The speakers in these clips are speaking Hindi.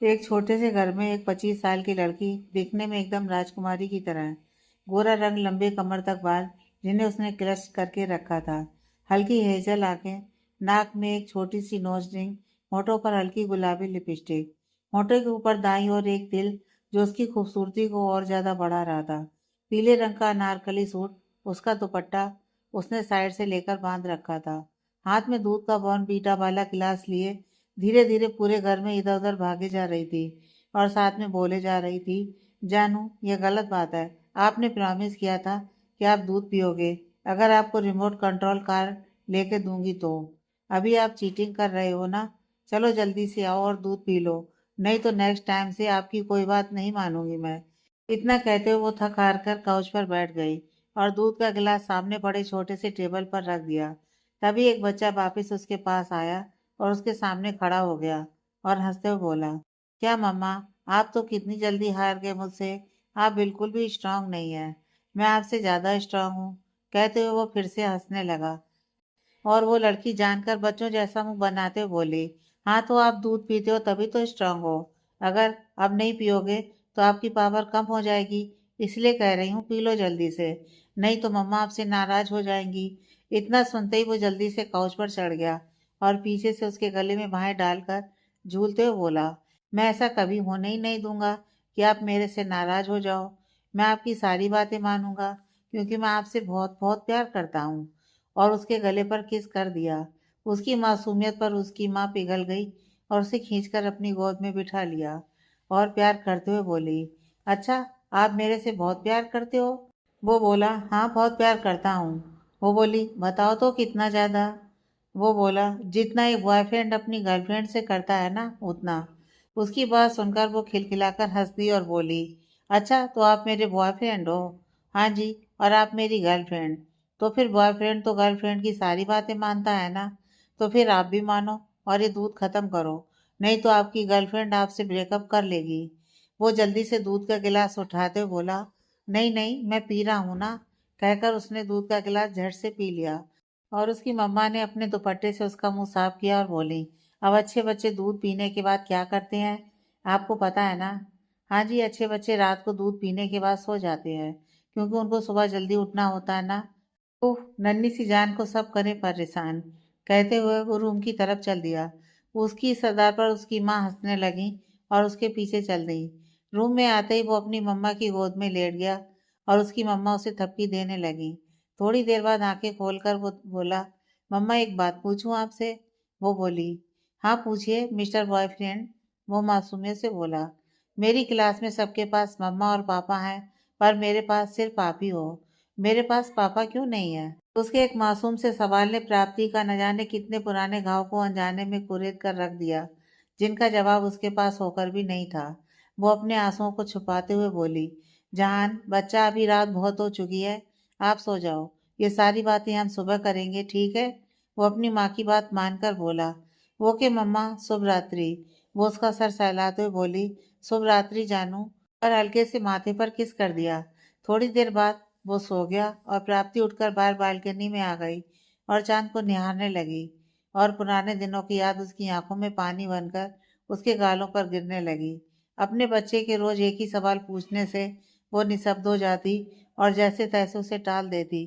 एक छोटे से घर में एक 25 साल की लड़की दिखने में एकदम राजकुमारी की तरह है। गोरा रंग, लंबे कमर तक बाल जिन्हें उसने क्लच करके रखा था, हल्की हेजल आंखें, नाक में एक छोटी सी नोज रिंग, होठों पर हल्की गुलाबी लिपस्टिक, होठों के ऊपर दाईं ओर एक तिल जो उसकी खूबसूरती को और ज्यादा बढ़ा रहा था। पीले रंग का अनारकली सूट, उसका दुपट्टा उसने साइड से लेकर बांध रखा था। हाथ में दूध का बॉर्नवीटा वाला गिलास लिए धीरे धीरे पूरे घर में इधर उधर भागे जा रही थी और साथ में बोले जा रही थी, जानू ये गलत बात है। आपने प्रॉमिस किया था कि आप दूध पियोगे अगर आपको रिमोट कंट्रोल कार लेके दूंगी तो। अभी आप चीटिंग कर रहे हो ना। चलो जल्दी से आओ और दूध पी लो, नहीं तो नेक्स्ट टाइम से आपकी कोई बात नहीं मानूंगी मैं। इतना कहते हुए वो थक हार कर काउच पर बैठ गई और दूध का गिलास सामने पड़े छोटे से टेबल पर रख दिया। तभी एक बच्चा वापिस उसके पास आया और उसके सामने खड़ा हो गया और हंसते हुए बोला, क्या मम्मा, आप तो कितनी जल्दी हार गए मुझसे। आप बिल्कुल भी स्ट्रांग नहीं है। मैं आपसे ज्यादा स्ट्रांग हूँ। कहते हुए वो फिर से हंसने लगा और वो लड़की जानकर बच्चों जैसा मुंह बनाते हुए बोली, हाँ तो आप दूध पीते हो तभी तो स्ट्रांग हो। अगर अब नहीं पियोगे तो आपकी पावर कम हो जाएगी, इसलिए कह रही हूँ पी लो जल्दी से, नहीं तो मम्मा आपसे नाराज हो जाएंगी। इतना सुनते ही वो जल्दी से काउच पर चढ़ गया और पीछे से उसके गले में बाहें डालकर झूलते हुए बोला, मैं ऐसा कभी होने ही नहीं दूंगा कि आप मेरे से नाराज हो जाओ। मैं आपकी सारी बातें मानूंगा क्योंकि मैं आपसे बहुत बहुत प्यार करता हूँ। और उसके गले पर किस कर दिया। उसकी मासूमियत पर उसकी माँ पिघल गई और उसे खींचकर अपनी गोद में बिठा लिया और प्यार करते हुए बोली, अच्छा आप मेरे से बहुत प्यार करते हो। वो बोला, हाँ बहुत प्यार करता हूँ। वो बोली, बताओ तो कितना ज़्यादा। वो बोला, जितना एक बॉयफ्रेंड अपनी गर्लफ्रेंड से करता है ना उतना। उसकी बात सुनकर वो खिलखिलाकर हंस दी और बोली, अच्छा तो आप मेरे बॉयफ्रेंड हो। हाँ जी, और आप मेरी गर्लफ्रेंड। तो फिर बॉयफ्रेंड तो गर्लफ्रेंड की सारी बातें मानता है ना। तो फिर आप भी मानो और ये दूध खत्म करो, नहीं तो आपकी गर्लफ्रेंड आपसे ब्रेकअप कर लेगी। वो जल्दी से दूध का गिलास उठाते हुए बोला, नहीं नहीं मैं पी रहा हूँ ना। कहकर उसने दूध का गिलास झट से पी लिया और उसकी मम्मा ने अपने दुपट्टे से उसका मुंह साफ किया और बोली, अब अच्छे बच्चे दूध पीने के बाद क्या करते हैं, आपको पता है ना। हाँ जी, अच्छे बच्चे रात को दूध पीने के बाद सो जाते हैं क्योंकि उनको सुबह जल्दी उठना होता है ना। ओह, नन्ही सी जान को सब करे परेशान। कहते हुए वो रूम की तरफ चल दिया। उसकी सरदार पर उसकी माँ हंसने लगी और उसके पीछे चल दी। रूम में आते ही वो अपनी मम्मा की गोद में लेट गया और उसकी मम्मा उसे थपकी देने लगी। थोड़ी देर बाद आंखें खोलकर वो बोला, मम्मा एक बात पूछूं आपसे। वो बोली, हाँ पूछिए मिस्टर बॉयफ्रेंड। वो मासूमियत से बोला, मेरी क्लास में सबके पास मम्मा और पापा हैं पर मेरे पास सिर्फ आप ही हो। मेरे पास पापा क्यों नहीं है। उसके एक मासूम से सवाल ने प्राप्ति का न जाने कितने पुराने घाव को अनजाने में कुरेद कर रख दिया, जिनका जवाब उसके पास होकर भी नहीं था। वो अपने आंसुओं को छुपाते हुए बोली, जान बच्चा अभी रात बहुत हो चुकी है, आप सो जाओ। ये सारी बातें हम सुबह करेंगे, ठीक है। वो अपनी माँ की बात मानकर बोला, वो के मम्मा शुभ रात्रि। वो उसका सर सहलाते हुए बोली, शुभ रात्रि जानू, और हल्के से माथे पर किस कर दिया। थोड़ी देर बाद वो सो गया और प्राप्ति उठकर बाहर बालकनी में आ गई और चांद को निहारने लगी और पुराने दिनों की याद उसकी आंखों में पानी बनकर उसके गालों पर गिरने लगी। अपने बच्चे के रोज एक ही सवाल पूछने से वो निशब्द हो जाती और जैसे तैसे उसे टाल देती,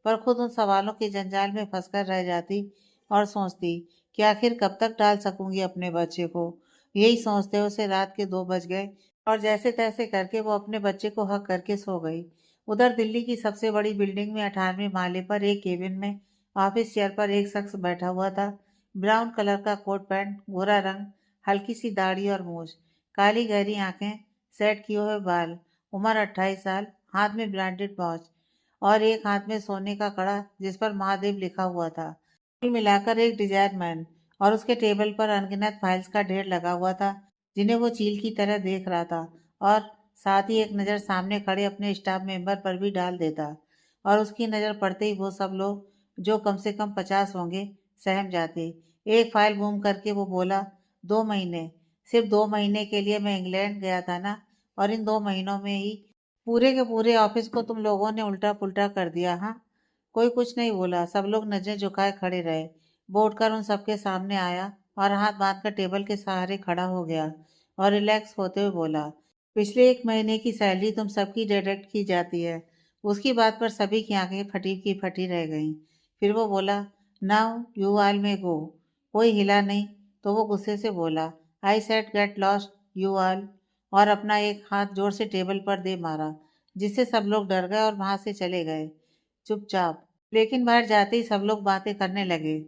पर खुद उन सवालों के जंजाल में फंसकर रह जाती और सोचती कि आखिर कब तक टाल सकूंगी अपने बच्चे को। यही सोचते उसे रात के 2 बज गए और जैसे तैसे करके वो अपने बच्चे को हक करके सो गई। उधर दिल्ली की सबसे बड़ी बिल्डिंग में 18वें माले पर एक केबिन में ऑफिस चेयर पर एक शख्स बैठा हुआ था। ब्राउन कलर का कोट पैंट, गोरा रंग, हल्की सी दाढ़ी और मूछ, काली गहरी आंखें, सेट किए हुए बाल, उम्र 28 साल, हाथ में ब्रांडेड वॉच और एक हाथ में सोने का कड़ा जिस पर महादेव लिखा हुआ था। कुल मिलाकर एक डिजायर मैन। और उसके टेबल पर अनगिनत फाइल्स का ढेर लगा हुआ था जिन्हें वो चील की तरह देख रहा था और साथ ही एक नज़र सामने खड़े अपने स्टाफ मेंबर पर भी डाल देता। और उसकी नज़र पड़ते ही वो सब लोग, जो कम से कम 50 होंगे, सहम जाते। एक फाइल बूम करके वो बोला, 2 महीने, सिर्फ 2 महीने के लिए मैं इंग्लैंड गया था ना, और इन 2 महीनों में ही पूरे के पूरे ऑफिस को तुम लोगों ने उल्टा पुल्टा कर दिया। हाँ, कोई कुछ नहीं बोला, सब लोग नजरें झुकाए खड़े रहे। वो उठकर उन सबके सामने आया और हाथ बांधकर टेबल के सहारे खड़ा हो गया। और रिलैक्स होते हुए बोला, पिछले 1 महीने की सैलरी तुम सबकी डिडक्ट की जाती है। उसकी बात पर सभी की आंखें फटी की फटी रह गईं। फिर वो बोला, नाउ यू ऑल में गो। कोई हिला नहीं तो वो गुस्से से बोला, I said get lost you all, और अपना एक हाथ जोर से टेबल पर दे मारा, जिससे सब लोग डर गए और वहां से चले गए चुपचाप। लेकिन बाहर जाते ही सब लोग बातें करने लगे,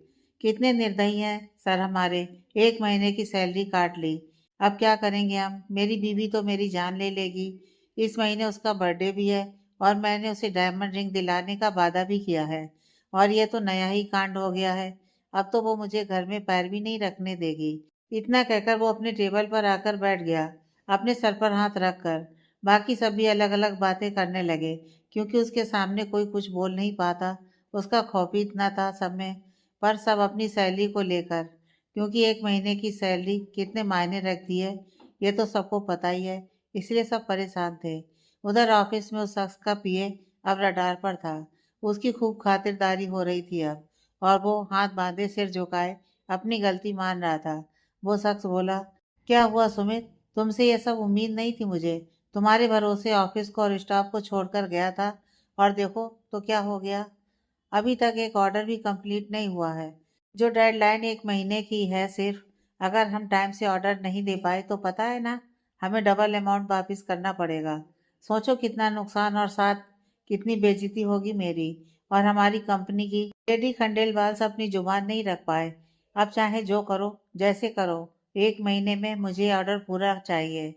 कितने निर्दयी हैं सर हमारे, 1 महीने की सैलरी काट ली, अब क्या करेंगे हम, मेरी बीवी तो मेरी जान ले लेगी। इस महीने उसका बर्थडे भी है और मैंने उसे डायमंड रिंग दिलाने का वादा भी किया है, और यह तो नया ही कांड हो गया है। अब तो वो मुझे घर में पैर भी नहीं रखने देगी। इतना कहकर वो अपने टेबल पर आकर बैठ गया, अपने सर पर हाथ रखकर। बाकी सब भी अलग अलग बातें करने लगे, क्योंकि उसके सामने कोई कुछ बोल नहीं पाता। उसका खौफ ही इतना था सब में। पर सब अपनी सैलरी को लेकर, क्योंकि 1 महीने की सैलरी कितने मायने रखती है ये तो सबको पता ही है, इसलिए सब परेशान थे। उधर ऑफिस में उस शख्स का पीए अब रडार पर था। उसकी खूब खातिरदारी हो रही थी अब, और वो हाथ बांधे सिर झुकाए अपनी गलती मान रहा था। वो शख्स बोला, क्या हुआ सुमित, तुमसे ये सब उम्मीद नहीं थी मुझे। तुम्हारे भरोसे ऑफिस को और स्टाफ को छोड़कर गया था, और देखो तो क्या हो गया। अभी तक एक ऑर्डर भी कंप्लीट नहीं हुआ है, जो डेडलाइन 1 महीने की है सिर्फ। अगर हम टाइम से ऑर्डर नहीं दे पाए तो पता है ना, हमें डबल अमाउंट वापस करना पड़ेगा। सोचो कितना नुकसान, और साथ कितनी बेइज्जती होगी मेरी और हमारी कंपनी की। लेडी खंडेलवाल से अपनी जुबान नहीं रख पाए। अब चाहे जो करो, जैसे करो, 1 महीने में मुझे ऑर्डर पूरा चाहिए।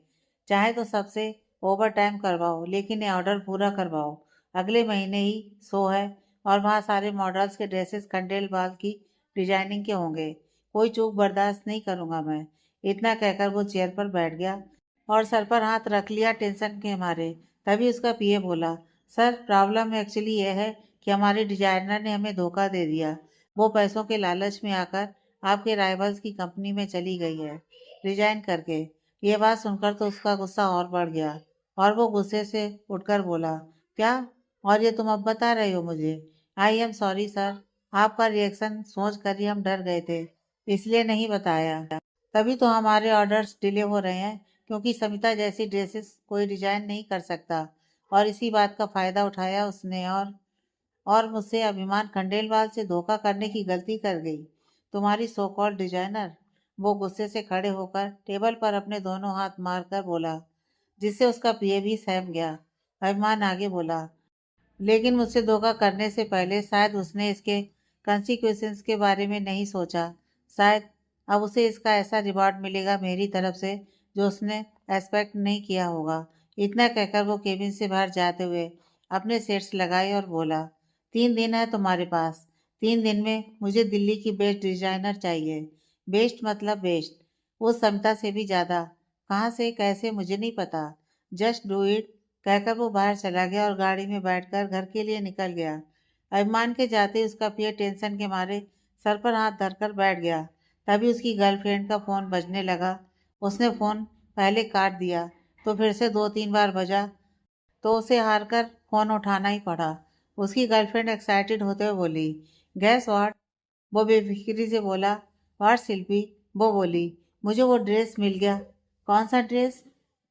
चाहे तो सबसे ओवर टाइम करवाओ, लेकिन ये ऑर्डर पूरा करवाओ। अगले महीने ही शो है, और वहाँ सारे मॉडल्स के ड्रेसेस खंडेलवाल की डिजाइनिंग के होंगे। कोई चूक बर्दाश्त नहीं करूँगा मैं। इतना कहकर वो चेयर पर बैठ गया और सर पर हाथ रख लिया टेंशन के मारे। तभी उसका पीए बोला, सर प्रॉब्लम एक्चुअली ये है कि हमारे डिजाइनर ने हमें धोखा दे दिया। वो पैसों के लालच में आकर आपके राइवल्स की कंपनी में चली गई है रिजाइन करके। ये बात सुनकर तो उसका गुस्सा और बढ़ गया, और वो गुस्से से उठकर बोला, क्या, और ये तुम अब बता रहे हो मुझे। आई एम सॉरी सर, आपका रिएक्शन सोच कर ही हम डर गए थे, इसलिए नहीं बताया। तभी तो हमारे ऑर्डर्स डिले हो रहे हैं, क्योंकि समिता जैसी ड्रेसेस कोई डिजाइन नहीं कर सकता, और इसी बात का फायदा उठाया उसने, और मुझसे अभिमान खंडेलवाल से धोखा करने की गलती कर गई तुम्हारी सो कॉल्ड डिजाइनर। वो गुस्से से खड़े होकर टेबल पर अपने दोनों हाथ मारकर बोला, जिससे उसका पीए भी सहम गया। अभिमान आगे बोला, लेकिन मुझसे धोखा करने से पहले शायद उसने इसके कंसिक्वेंसेस के बारे में नहीं सोचा। शायद अब उसे इसका ऐसा रिवॉर्ड मिलेगा मेरी तरफ से, जो उसने एक्सपेक्ट नहीं किया होगा। इतना कहकर वो केबिन से बाहर जाते हुए अपने सेट्स लगाए और बोला, 3 दिन है तुम्हारे पास। 3 दिन में मुझे दिल्ली की बेस्ट डिजाइनर चाहिए। बेस्ट मतलब बेस्ट, वो क्षमता से भी ज़्यादा। कहाँ से कैसे मुझे नहीं पता, जस्ट डू इट, कहकर वो बाहर चला गया और गाड़ी में बैठकर घर के लिए निकल गया। अभिमान के जाते ही उसका पिया टेंशन के मारे सर पर हाथ धरकर बैठ गया। तभी उसकी गर्लफ्रेंड का फोन बजने लगा। उसने फोन पहले काट दिया, तो फिर से 2-3 बार बजा, तो उसे हार कर फोन उठाना ही पड़ा। उसकी गर्लफ्रेंड एक्साइटेड होते हुए बोली, गैस व्हाट। वो बेफिक्री से बोला, व्हाट शिल्पी। वो बोली, मुझे वो ड्रेस मिल गया। कौन सा ड्रेस?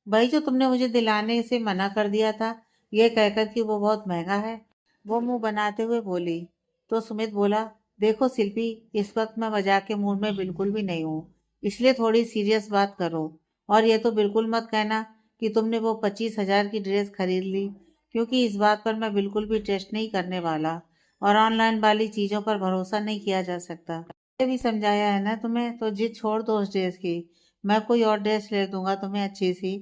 वही जो तुमने मुझे दिलाने से मना कर दिया था, ये कहकर कि वो बहुत महंगा है। वो मुंह बनाते हुए बोली। तो सुमित बोला, देखो शिल्पी, इस वक्त मैं मजाक के मूड में बिल्कुल भी नहीं हूँ, इसलिए थोड़ी सीरियस बात करो। और ये तो बिल्कुल मत कहना कि तुमने वो 25,000 की ड्रेस खरीद ली, क्योंकि इस बात पर मैं बिल्कुल भी टेस्ट नहीं करने वाला, और ऑनलाइन वाली चीज़ों पर भरोसा नहीं किया जा सकता। ये भी समझाया है ना तुम्हें, तो जिद छोड़ दो उस ड्रेस की। मैं कोई और ड्रेस ले दूंगा तुम्हें अच्छी सी।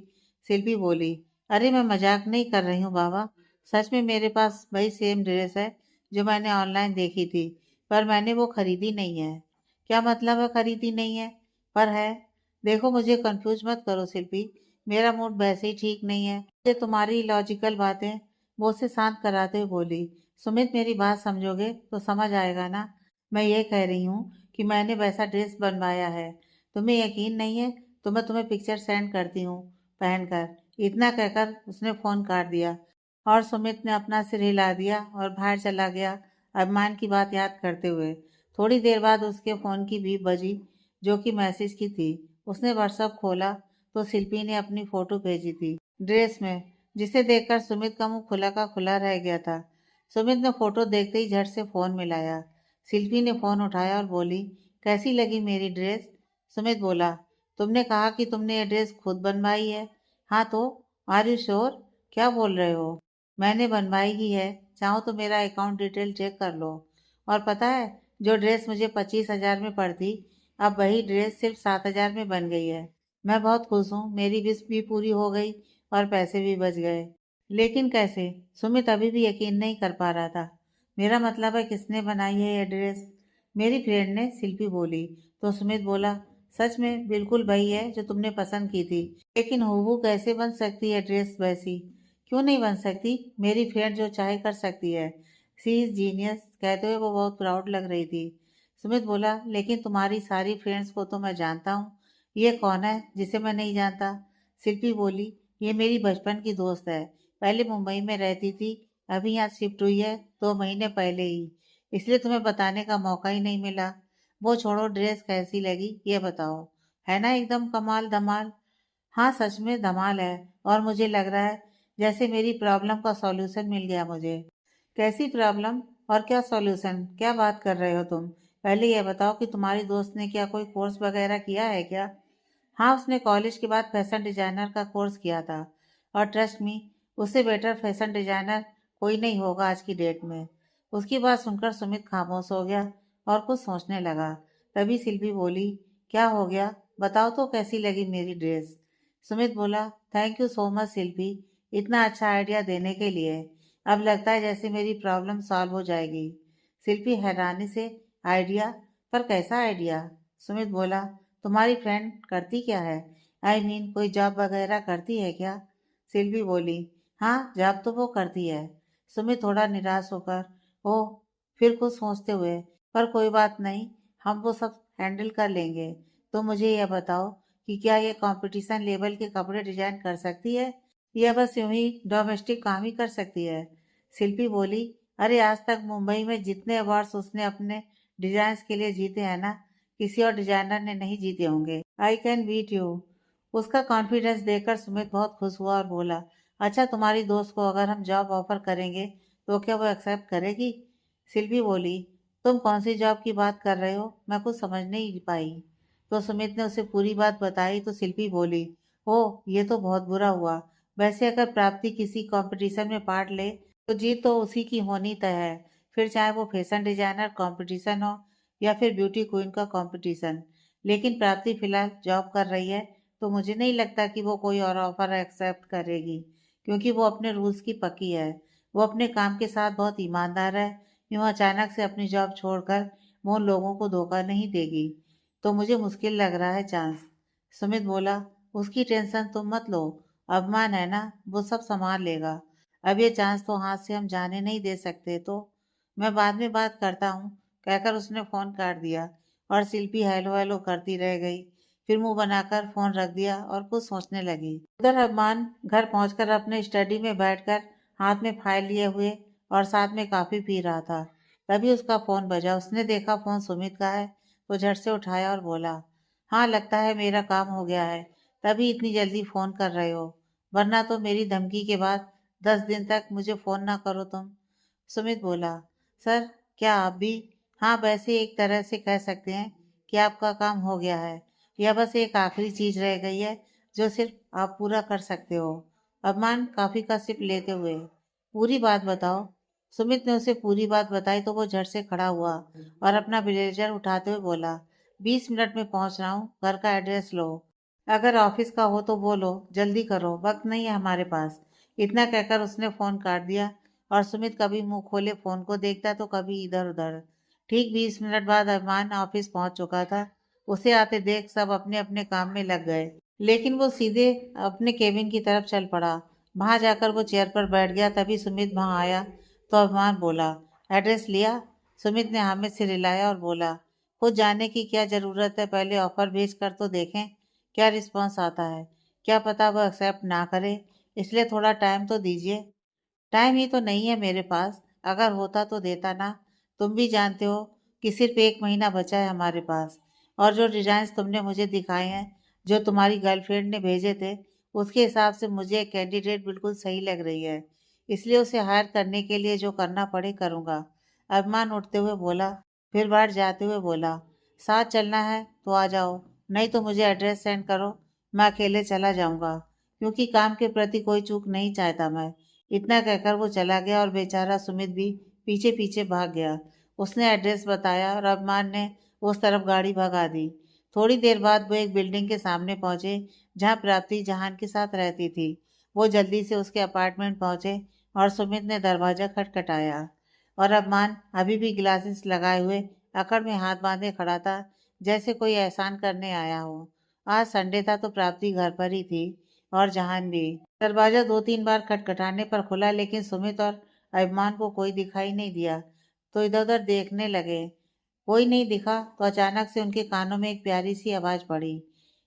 शिल्पी बोली, अरे मैं मजाक नहीं कर रही हूँ बाबा, सच में मेरे पास वही सेम ड्रेस है जो मैंने ऑनलाइन देखी थी, पर मैंने वो खरीदी नहीं है। क्या मतलब है खरीदी नहीं है, पर है। देखो मुझे कंफ्यूज मत करो शिल्पी, मेरा मूड वैसे ही ठीक नहीं है। ये तुम्हारी लॉजिकल बातें, वो उसे शांत कराते हुए बोली, सुमित मेरी बात समझोगे तो समझ आएगा ना। मैं ये कह रही हूँ कि मैंने वैसा ड्रेस बनवाया है। तुम्हें यकीन नहीं है तो मैं तुम्हें पिक्चर सेंड करती हूँ पहनकर। इतना कहकर उसने फोन काट दिया, और सुमित ने अपना सिर हिला दिया और बाहर चला गया, अभिमान की बात याद करते हुए। थोड़ी देर बाद उसके फोन की बीप बजी, जो कि मैसेज की थी। उसने व्हाट्सएप खोला तो शिल्पी ने अपनी फोटो भेजी थी ड्रेस में, जिसे देखकर सुमित का मुंह खुला का खुला रह गया था। सुमित ने फोटो देखते ही झट से फोन मिलाया। शिल्पी ने फोन उठाया और बोली, कैसी लगी मेरी ड्रेस? सुमित बोला, तुमने कहा कि तुमने ये ड्रेस खुद बनवाई है। हाँ तो आर यू श्योर? क्या बोल रहे हो? मैंने बनवाई ही है, चाहो तो मेरा अकाउंट डिटेल चेक कर लो। और पता है, जो ड्रेस मुझे 25,000 में पड़ती, अब वही ड्रेस सिर्फ 7,000 में बन गई है। मैं बहुत खुश हूँ, मेरी विश भी पूरी हो गई और पैसे भी बच गए। लेकिन कैसे? सुमित अभी भी यकीन नहीं कर पा रहा था। मेरा मतलब है, किसने बनाई है ये ड्रेस? मेरी फ्रेंड ने, शिल्पी बोली। तो सुमित बोला, सच में बिल्कुल वही है जो तुमने पसंद की थी। लेकिन हूबहू कैसे बन सकती है ड्रेस वैसी? क्यों नहीं बन सकती? मेरी फ्रेंड जो चाहे कर सकती है। सी इज जीनियस, कहते हुए वो बहुत प्राउड लग रही थी। सुमित बोला, लेकिन तुम्हारी सारी फ्रेंड्स को तो मैं जानता हूँ, ये कौन है जिसे मैं नहीं जानता? शिल्पी बोली, ये मेरी बचपन की दोस्त है, पहले मुंबई में रहती थी, अभी यहाँ शिफ्ट हुई है 2 महीने पहले ही, इसलिए तुम्हें बताने का मौका ही नहीं मिला। वो छोड़ो, ड्रेस कैसी लगी ये बताओ। है ना एकदम कमाल धमाल? हाँ सच में धमाल है, और मुझे लग रहा है जैसे मेरी प्रॉब्लम का सॉल्यूशन मिल गया मुझे। कैसी प्रॉब्लम और क्या सॉल्यूशन? क्या बात कर रहे हो तुम? पहले यह बताओ कि तुम्हारी दोस्त ने क्या कोई कोर्स वगैरह किया है क्या? हाँ, उसने कॉलेज के बाद फैशन डिजाइनर का कोर्स किया था, और ट्रस्ट मी, उससे बेटर फैशन डिजाइनर कोई नहीं होगा आज की डेट में। उसकी बात सुनकर सुमित खामोश हो गया और कुछ सोचने लगा। तभी शिल्पी बोली, क्या हो गया? बताओ तो कैसी लगी मेरी ड्रेस? सुमित बोला, थैंक यू सो मच शिल्पी, इतना अच्छा आइडिया देने के लिए। अब लगता है जैसे मेरी प्रॉब्लम सॉल्व हो जाएगी। शिल्पी हैरानी से, आइडिया? पर कैसा आइडिया? सुमित बोला, तुम्हारी फ्रेंड करती क्या है? आई मीन कोई जॉब वगैरह करती है क्या? शिल्पी बोली, हाँ जॉब तो वो करती है। सुमित थोड़ा निराश होकर, ओह, फिर कुछ सोचते हुए, पर कोई बात नहीं, हम वो सब हैंडल कर लेंगे। तो मुझे यह बताओ कि क्या ये कंपटीशन लेवल के कपड़े डिजाइन कर सकती है, या बस यूं ही डोमेस्टिक काम ही कर सकती है? शिल्पी बोली, अरे आज तक मुंबई में जितने अवार्ड्स उसने अपने डिजाइन के लिए जीते हैं ना, किसी और डिजाइनर ने नहीं जीते होंगे। I can beat you. उसका कॉन्फिडेंस देखकर सुमित बहुत खुश हुआ और बोला, अच्छा तुम्हारी दोस्त को अगर हम जॉब ऑफर करेंगे तो क्या वो एक्सेप्ट करेगी? शिल्पी बोली, तुम कौन सी जॉब की बात कर रहे हो? मैं कुछ समझ नहीं पाई। तो सुमित ने उसे पूरी बात बताई तो शिल्पी बोली, ओह ये तो बहुत बुरा हुआ। वैसे अगर प्राप्ति किसी कंपटीशन में पार्ट ले तो जीत तो उसी की होनी तय है, फिर चाहे वो फैशन डिजाइनर कंपटीशन हो या फिर ब्यूटी क्वीन का कंपटीशन। लेकिन प्राप्ति फिलहाल जॉब कर रही है, तो मुझे नहीं लगता कि वो कोई और ऑफर एक्सेप्ट करेगी, क्योंकि वो अपने रूल्स की पक्की है। वो अपने काम के साथ बहुत ईमानदार है, यूँ अचानक से अपनी जॉब छोड़कर वो उन लोगों को धोखा नहीं देगी। तो मुझे मुश्किल लग रहा है चांस। सुमित बोला, उसकी टेंशन तुम मत लो, अभिमान है ना, वो सब संभाल लेगा। अब ये चांस तो हाथ से हम जाने नहीं दे सकते। तो मैं बाद में बात करता हूँ, कहकर उसने फोन काट दिया और शिल्पी हेलो हेलो करती रह गई। फिर मुंह बनाकर फोन रख दिया और कुछ सोचने लगी। उधर अरमान घर पहुंचकर अपने स्टडी में बैठकर हाथ में फाइल लिए हुए और साथ में कॉफी पी रहा था। तभी उसका फोन बजा। उसने देखा फोन सुमित का है तो झट से उठाया और बोला, हाँ लगता है मेरा काम हो गया है, तभी इतनी जल्दी फोन कर रहे हो, वरना तो मेरी धमकी के बाद 10 दिन तक मुझे फोन ना करो तुम। सुमित बोला, सर क्या आप भी? हाँ वैसे एक तरह से कह सकते हैं कि आपका काम हो गया है, या बस एक आखिरी चीज रह गई है जो सिर्फ आप पूरा कर सकते हो। अरमान कॉफी का सिप लेते हुए, पूरी बात बताओ। सुमित ने उसे पूरी बात बताई तो वो झट से खड़ा हुआ और अपना ब्लेजर उठाते हुए बोला, 20 मिनट में पहुंच रहा हूँ, घर का एड्रेस लो। अगर ऑफिस का हो तो बोलो, जल्दी करो, वक्त नहीं है हमारे पास। इतना कहकर उसने फोन काट दिया और सुमित कभी मुंह खोले फोन को देखता तो कभी इधर उधर। ठीक 20 मिनट बाद अरमान ऑफिस पहुंच चुका था। उसे आते देख सब अपने अपने काम में लग गए, लेकिन वो सीधे अपने केबिन की तरफ चल पड़ा। वहां जाकर वो चेयर पर बैठ गया। तभी सुमित वहां आया तो अरमान बोला, एड्रेस लिया? सुमित ने हामिद से रिलाया और बोला, खुद जाने की क्या जरूरत है, पहले ऑफर भेज कर तो देखें क्या रिस्पॉन्स आता है। क्या पता वो एक्सेप्ट ना करे, इसलिए थोड़ा टाइम तो दीजिए। टाइम ही तो नहीं है मेरे पास, अगर होता तो देता ना। तुम भी जानते हो कि सिर्फ 1 महीना बचा है हमारे पास, और जो डिजाइन तुमने मुझे दिखाए हैं जो तुम्हारी गर्लफ्रेंड ने भेजे थे उसके हिसाब से मुझे कैंडिडेट बिल्कुल सही लग रही है, इसलिए उसे हायर करने के लिए जो करना पड़े करूँगा। अभिमान उठते हुए बोला। फिर बाहर जाते हुए बोला, साथ चलना है तो आ जाओ, नहीं तो मुझे एड्रेस सेंड करो, मैं अकेले चला जाऊंगा, क्योंकि काम के प्रति कोई चूक नहीं चाहता मैं। इतना कहकर वो चला गया और बेचारा सुमित भी पीछे पीछे भाग गया। उसने एड्रेस बताया और अभिमान ने उस तरफ गाड़ी भगा दी। थोड़ी देर बाद वो एक बिल्डिंग के सामने पहुंचे जहां प्राप्ति जहान के साथ रहती थी। वो जल्दी से उसके अपार्टमेंट पहुंचे और सुमित ने दरवाजा खटखटाया और अभिमान अभी भी ग्लासेस लगाए हुए अकड़ में हाथ बांधे खड़ा था, जैसे कोई एहसान करने आया हो। आज संडे था तो प्राप्ति घर पर ही थी और जहान भी। दरवाजा 2-3 बार खटखटाने पर खुला, लेकिन सुमित और अभिमान को कोई दिखाई नहीं दिया तो इधर उधर देखने लगे। कोई नहीं दिखा तो अचानक से उनके कानों में एक प्यारी सी आवाज पड़ी।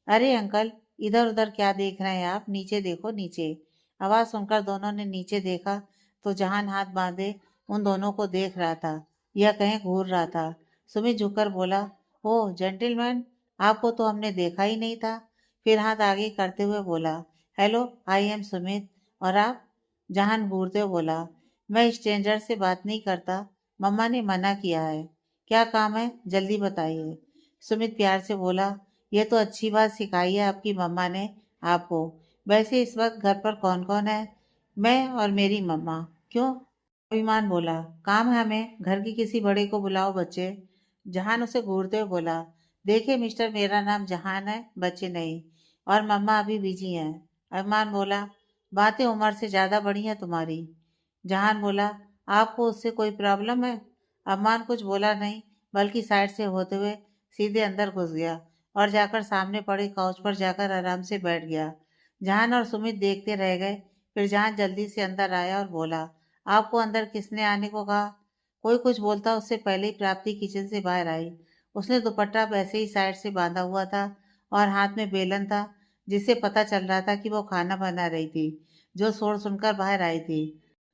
अरे अंकल, इधर उधर क्या देख रहे हैं आप, नीचे देखो नीचे। आवाज सुनकर दोनों ने नीचे देखा तो जहान हाथ बांधे उन दोनों को देख रहा था या कहीं घूर रहा था। सुमित झुककर बोला, ओह जेंटिलमैन, आपको तो हमने देखा ही नहीं था। फिर हाथ आगे करते हुए बोला, हेलो, आई एम सुमित। और आप? जहान घूरते हुए बोला, मैं स्ट्रेंजर से बात नहीं करता, मम्मा ने मना किया है। क्या काम है, जल्दी बताइए। सुमित प्यार से बोला, यह तो अच्छी बात सिखाई है आपकी मम्मा ने आपको। वैसे इस वक्त घर पर कौन कौन है? मैं और मेरी मम्मा। क्यों? अभिमान बोला, काम है हमें, घर की किसी बड़े को बुलाओ बच्चे। जहान उसे घूरते हुए बोला, देखिए मिस्टर, मेरा नाम जहान है, बच्चे नहीं, और मम्मा अभी बिजी हैं। अभिमान बोला, बातें उम्र से ज्यादा बड़ी हैं तुम्हारी। जहान बोला, आपको उससे कोई प्रॉब्लम है? अभिमान कुछ बोला नहीं, बल्कि साइड से होते हुए सीधे अंदर घुस गया और जाकर सामने पड़े काउच पर जाकर आराम से बैठ गया। जहान और सुमित देखते रह गए। फिर जहान जल्दी से अंदर आया और बोला, आपको अंदर किसने आने को कहा? कोई कुछ बोलता उससे पहले ही प्राप्ति किचन से बाहर आई। उसने दुपट्टा वैसे ही साइड से बांधा हुआ था और हाथ में बेलन था, जिससे पता चल रहा था कि वो खाना बना रही थी, जो शोर सुनकर बाहर आई थी।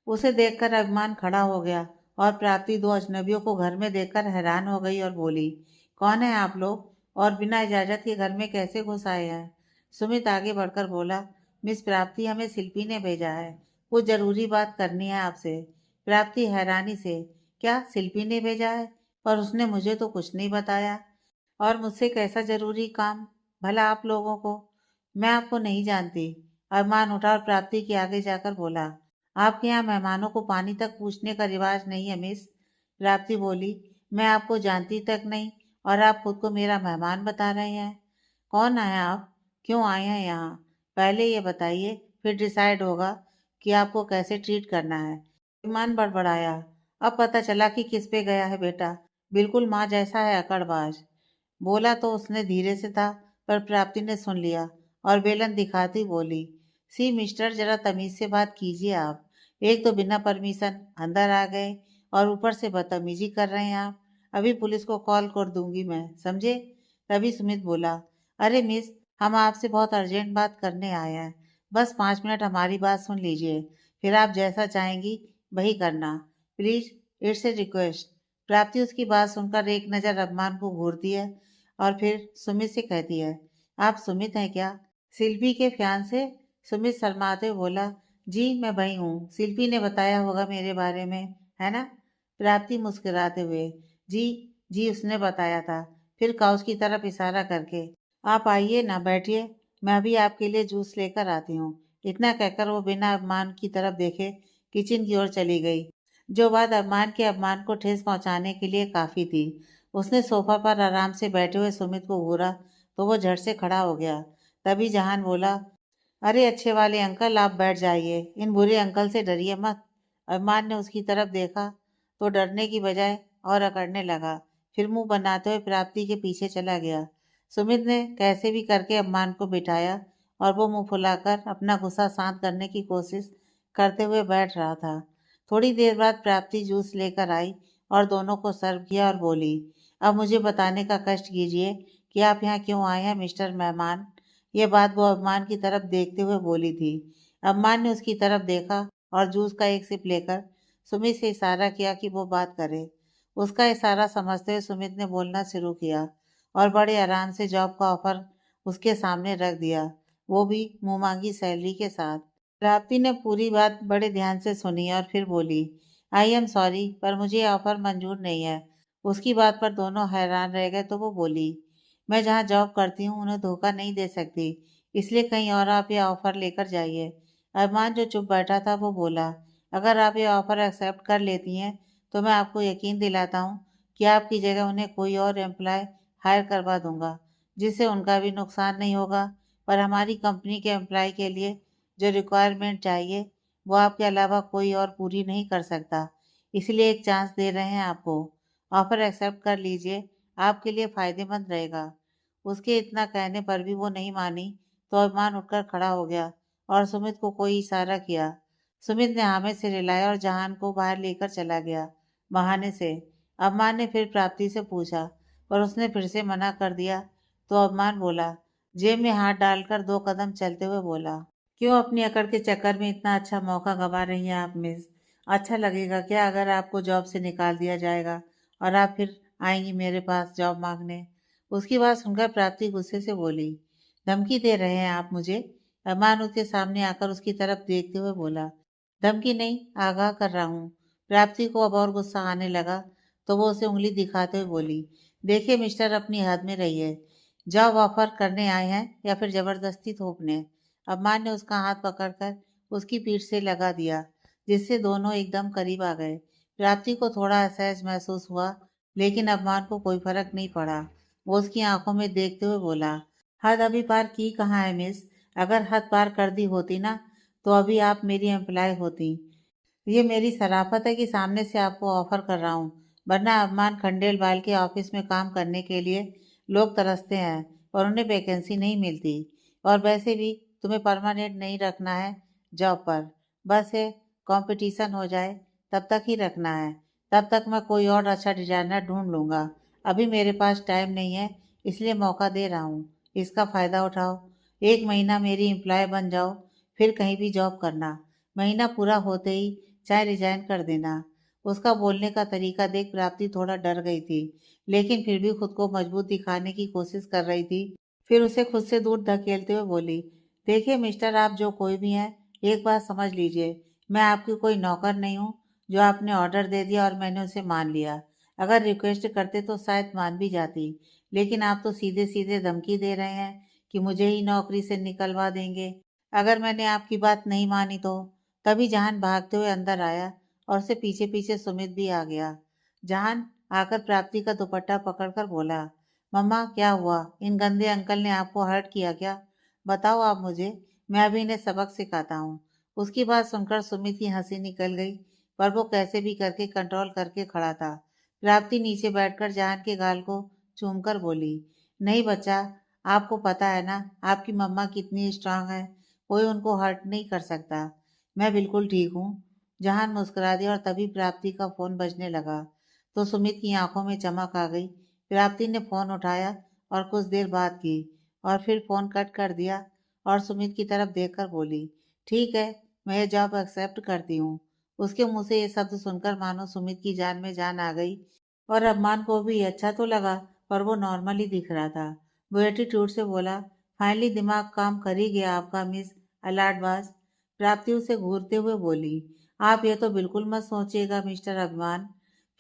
उसे देखकर अभिमान खड़ा हो गया और प्राप्ति दो अजनबियों को घर में देखकर हैरान हो गई और बोली, कौन है आप लोग और बिना इजाजत के घर में कैसे घुस आए हैं? सुमित आगे बढ़कर बोला, मिस प्राप्ति, हमें शिल्पी ने भेजा है, कुछ जरूरी बात करनी है आपसे। प्राप्ति हैरानी से, क्या शिल्पी ने भेजा है? पर उसने मुझे तो कुछ नहीं बताया। और मुझसे कैसा जरूरी काम भला आप लोगों को? मैं आपको नहीं जानती। अरमान उठा और प्राप्ति के आगे जाकर बोला, आपके यहाँ मेहमानों को पानी तक पूछने का रिवाज नहीं है मिस। प्राप्ति बोली, मैं आपको जानती तक नहीं और आप खुद को मेरा मेहमान बता रहे हैं। कौन है आप? क्यों आए हैं यहाँ? पहले ये बताइए, फिर डिसाइड होगा कि आपको कैसे ट्रीट करना है। ईमान बड़बड़ाया। अब पता चला कि किस पे गया है बेटा, बिल्कुल माँ जैसा है अकड़बाज। बोला तो उसने धीरे से था, पर प्राप्ति ने सुन लिया और बेलन दिखाती बोली, सी मिस्टर, जरा तमीज से बात कीजिए आप। एक तो बिना परमिशन अंदर आ गए और ऊपर से बदतमीजी कर रहे हैं आप। अभी पुलिस को कॉल कर दूंगी मैं, समझे? तभी सुमित बोला, अरे मिस, हम आपसे बहुत अर्जेंट बात करने आए हैं, बस 5 मिनट हमारी बात सुन लीजिए, फिर आप जैसा चाहेंगी वही करना, प्लीज, इट्स ए रिक्वेस्ट। प्राप्ति उसकी बात सुनकर एक नज़र अभिमान को घूरती है और फिर सुमित से कहती है, आप सुमित हैं क्या, शिल्पी के फियांसे? सुमित शर्माते हुए बोला, जी मैं वही हूँ, शिल्पी ने बताया होगा मेरे बारे में, है ना? प्राप्ति मुस्कुराते हुए, जी, जी उसने बताया था। फिर काउच की तरफ इशारा करके, आप आइए ना, बैठिए, मैं अभी आपके लिए जूस लेकर आती हूँ। इतना कहकर वो बिना अभिमान की तरफ देखे किचन की ओर चली गई, जो बात अभिमान के अपमान को ठेस पहुंचाने के लिए काफी थी। उसने सोफा पर आराम से बैठे हुए सुमित को घूरा तो वो झट से खड़ा हो गया। तभी जहान बोला, अरे अच्छे वाले अंकल, आप बैठ जाइए, इन बुरे अंकल से डरिए मत। अभिमान ने उसकी तरफ देखा तो डरने की बजाय और अकड़ने लगा, फिर मुंह बनाते हुए प्राप्ति के पीछे चला गया। सुमित ने कैसे भी करके अभिमान को बिठाया और वो मुंह फुलाकर अपना गुस्सा शांत करने की कोशिश करते हुए बैठ रहा था। थोड़ी देर बाद प्राप्ति जूस लेकर आई और दोनों को सर्व किया और बोली, अब मुझे बताने का कष्ट कीजिए कि आप यहाँ क्यों आए हैं मिस्टर मेहमान। ये बात वो अभिमान की तरफ देखते हुए बोली थी। अभिमान ने उसकी तरफ देखा और जूस का एक सिप लेकर सुमित से इशारा किया कि वो बात करे। उसका इशारा समझते हुए सुमित ने बोलना शुरू किया और बड़े आराम से जॉब का ऑफर उसके सामने रख दिया, वो भी मुंह मांगी सैलरी के साथ। प्राप्ति ने पूरी बात बड़े ध्यान से सुनी और फिर बोली, आई एम सॉरी, पर मुझे ये ऑफर मंजूर नहीं है। उसकी बात पर दोनों हैरान रह गए तो वो बोली, मैं जहाँ जॉब करती हूँ उन्हें धोखा नहीं दे सकती, इसलिए कहीं और आप ये ऑफर लेकर जाइए। अरमान जो चुप बैठा था वो बोला, अगर आप ये ऑफर एक्सेप्ट कर लेती हैं तो मैं आपको यकीन दिलाता हूँ कि आपकी जगह उन्हें कोई और एम्प्लॉय हायर करवा दूंगा, जिससे उनका भी नुकसान नहीं होगा। पर हमारी कंपनी के एम्प्लॉय के लिए जो रिक्वायरमेंट चाहिए वो आपके अलावा कोई और पूरी नहीं कर सकता, इसलिए एक चांस दे रहे हैं आपको। ऑफर एक्सेप्ट कर लीजिए, आपके लिए फ़ायदेमंद रहेगा। उसके इतना कहने पर भी वो नहीं मानी तो अरमान उठकर खड़ा हो गया और सुमित को कोई इशारा किया। सुमित ने हामिद से रिलाया और जहान को बाहर लेकर चला गया बहाने से। अरमान ने फिर प्राप्ति से पूछा, पर उसने फिर से मना कर दिया तो अरमान बोला, जेब में हाथ डालकर 2 कदम चलते हुए बोला, क्यों अपनी अकड़ के चक्कर में इतना अच्छा मौका गंवा रही हैं आप मिस? अच्छा लगेगा क्या अगर आपको जॉब से निकाल दिया जाएगा और आप फिर आएंगी मेरे पास जॉब मांगने? उसकी बात सुनकर प्राप्ति गुस्से से बोली, धमकी दे रहे हैं आप मुझे? अरमान उसके सामने आकर उसकी तरफ देखते हुए बोला, धमकी नहीं, आगाह कर रहा हूँ। प्राप्ति को अब और गुस्सा आने लगा तो वो उसे उंगली दिखाते हुए बोली, देखिए मिस्टर, अपनी हद में रहिए। जॉब ऑफर करने आए हैं या फिर जबरदस्ती थोपने? अरमान ने उसका हाथ पकड़कर उसकी पीठ से लगा दिया, जिससे दोनों एकदम करीब आ गए। प्राप्ति को थोड़ा असहज महसूस हुआ, लेकिन अरमान को कोई फर्क नहीं पड़ा। वो उसकी आंखों में देखते हुए बोला, हद अभी पार की कहाँ है मिस? अगर हद पार कर दी होती ना तो अभी आप मेरी एम्प्लॉय होती। ये मेरी शराफत है कि सामने से आपको ऑफर कर रहा हूँ, वरना अरमान खंडेलवाल के ऑफिस में काम करने के लिए लोग तरसते हैं और उन्हें वैकेंसी नहीं मिलती। और वैसे भी तुम्हें परमानेंट नहीं रखना है जॉब पर, बस ये कंपटीशन हो जाए तब तक ही रखना है। तब तक मैं कोई और अच्छा डिजाइनर ढूंढ लूँगा। अभी मेरे पास टाइम नहीं है, इसलिए मौका दे रहा हूँ, इसका फ़ायदा उठाओ। 1 महीना मेरी एम्प्लॉय बन जाओ, फिर कहीं भी जॉब करना। महीना पूरा होते ही चाहे रिजाइन कर देना। उसका बोलने का तरीका देख प्राप्ति थोड़ा डर गई थी, लेकिन फिर भी खुद को मजबूत दिखाने की कोशिश कर रही थी। फिर उसे खुद से दूर धकेलते हुए बोली, देखिए मिस्टर, आप जो कोई भी हैं, एक बात समझ लीजिए, मैं आपकी कोई नौकर नहीं हूँ जो आपने ऑर्डर दे दिया और मैंने उसे मान लिया। अगर रिक्वेस्ट करते तो शायद मान भी जाती, लेकिन आप तो सीधे सीधे धमकी दे रहे हैं कि मुझे ही नौकरी से निकलवा देंगे अगर मैंने आपकी बात नहीं मानी तो। तभी जहान भागते हुए अंदर आया और उससे पीछे पीछे सुमित भी आ गया। जहान आकर प्राप्ति का दुपट्टा पकड़कर बोला, मम्मा क्या हुआ? इन गंदे अंकल ने आपको हर्ट किया क्या? बताओ आप मुझे, मैं अभी इन्हें सबक सिखाता हूँ। उसकी बात सुनकर सुमित की हंसी निकल गई, पर वो कैसे भी करके कंट्रोल करके खड़ा था। प्राप्ति नीचे बैठकर जहान के गाल को चूमकर बोली, नहीं बच्चा, आपको पता है ना आपकी मम्मा कितनी स्ट्रांग है, कोई उनको हर्ट नहीं कर सकता। मैं बिल्कुल ठीक हूँ। जहान मुस्कुरा दिया और तभी प्राप्ति का फोन बजने लगा तो सुमित की आंखों में चमक आ गई। प्राप्ति ने फोन उठाया और कुछ देर बात की और फिर फोन कट कर दिया और सुमित की तरफ देखकर बोली, ठीक है, मैं ये जॉब एक्सेप्ट करती हूँ। उसके मुंह से ये शब्द सुनकर मानो सुमित की जान में जान आ गई और अम्मान को भी अच्छा तो लगा, पर वो नॉर्मल ही दिख रहा था। वो एटीट्यूड से बोला, फाइनली दिमाग काम कर ही गया आपका मिस अलाटबाज। प्राप्ति उसे घूरते हुए बोली, आप ये तो बिल्कुल मत सोचिएगा मिस्टर अभिमान,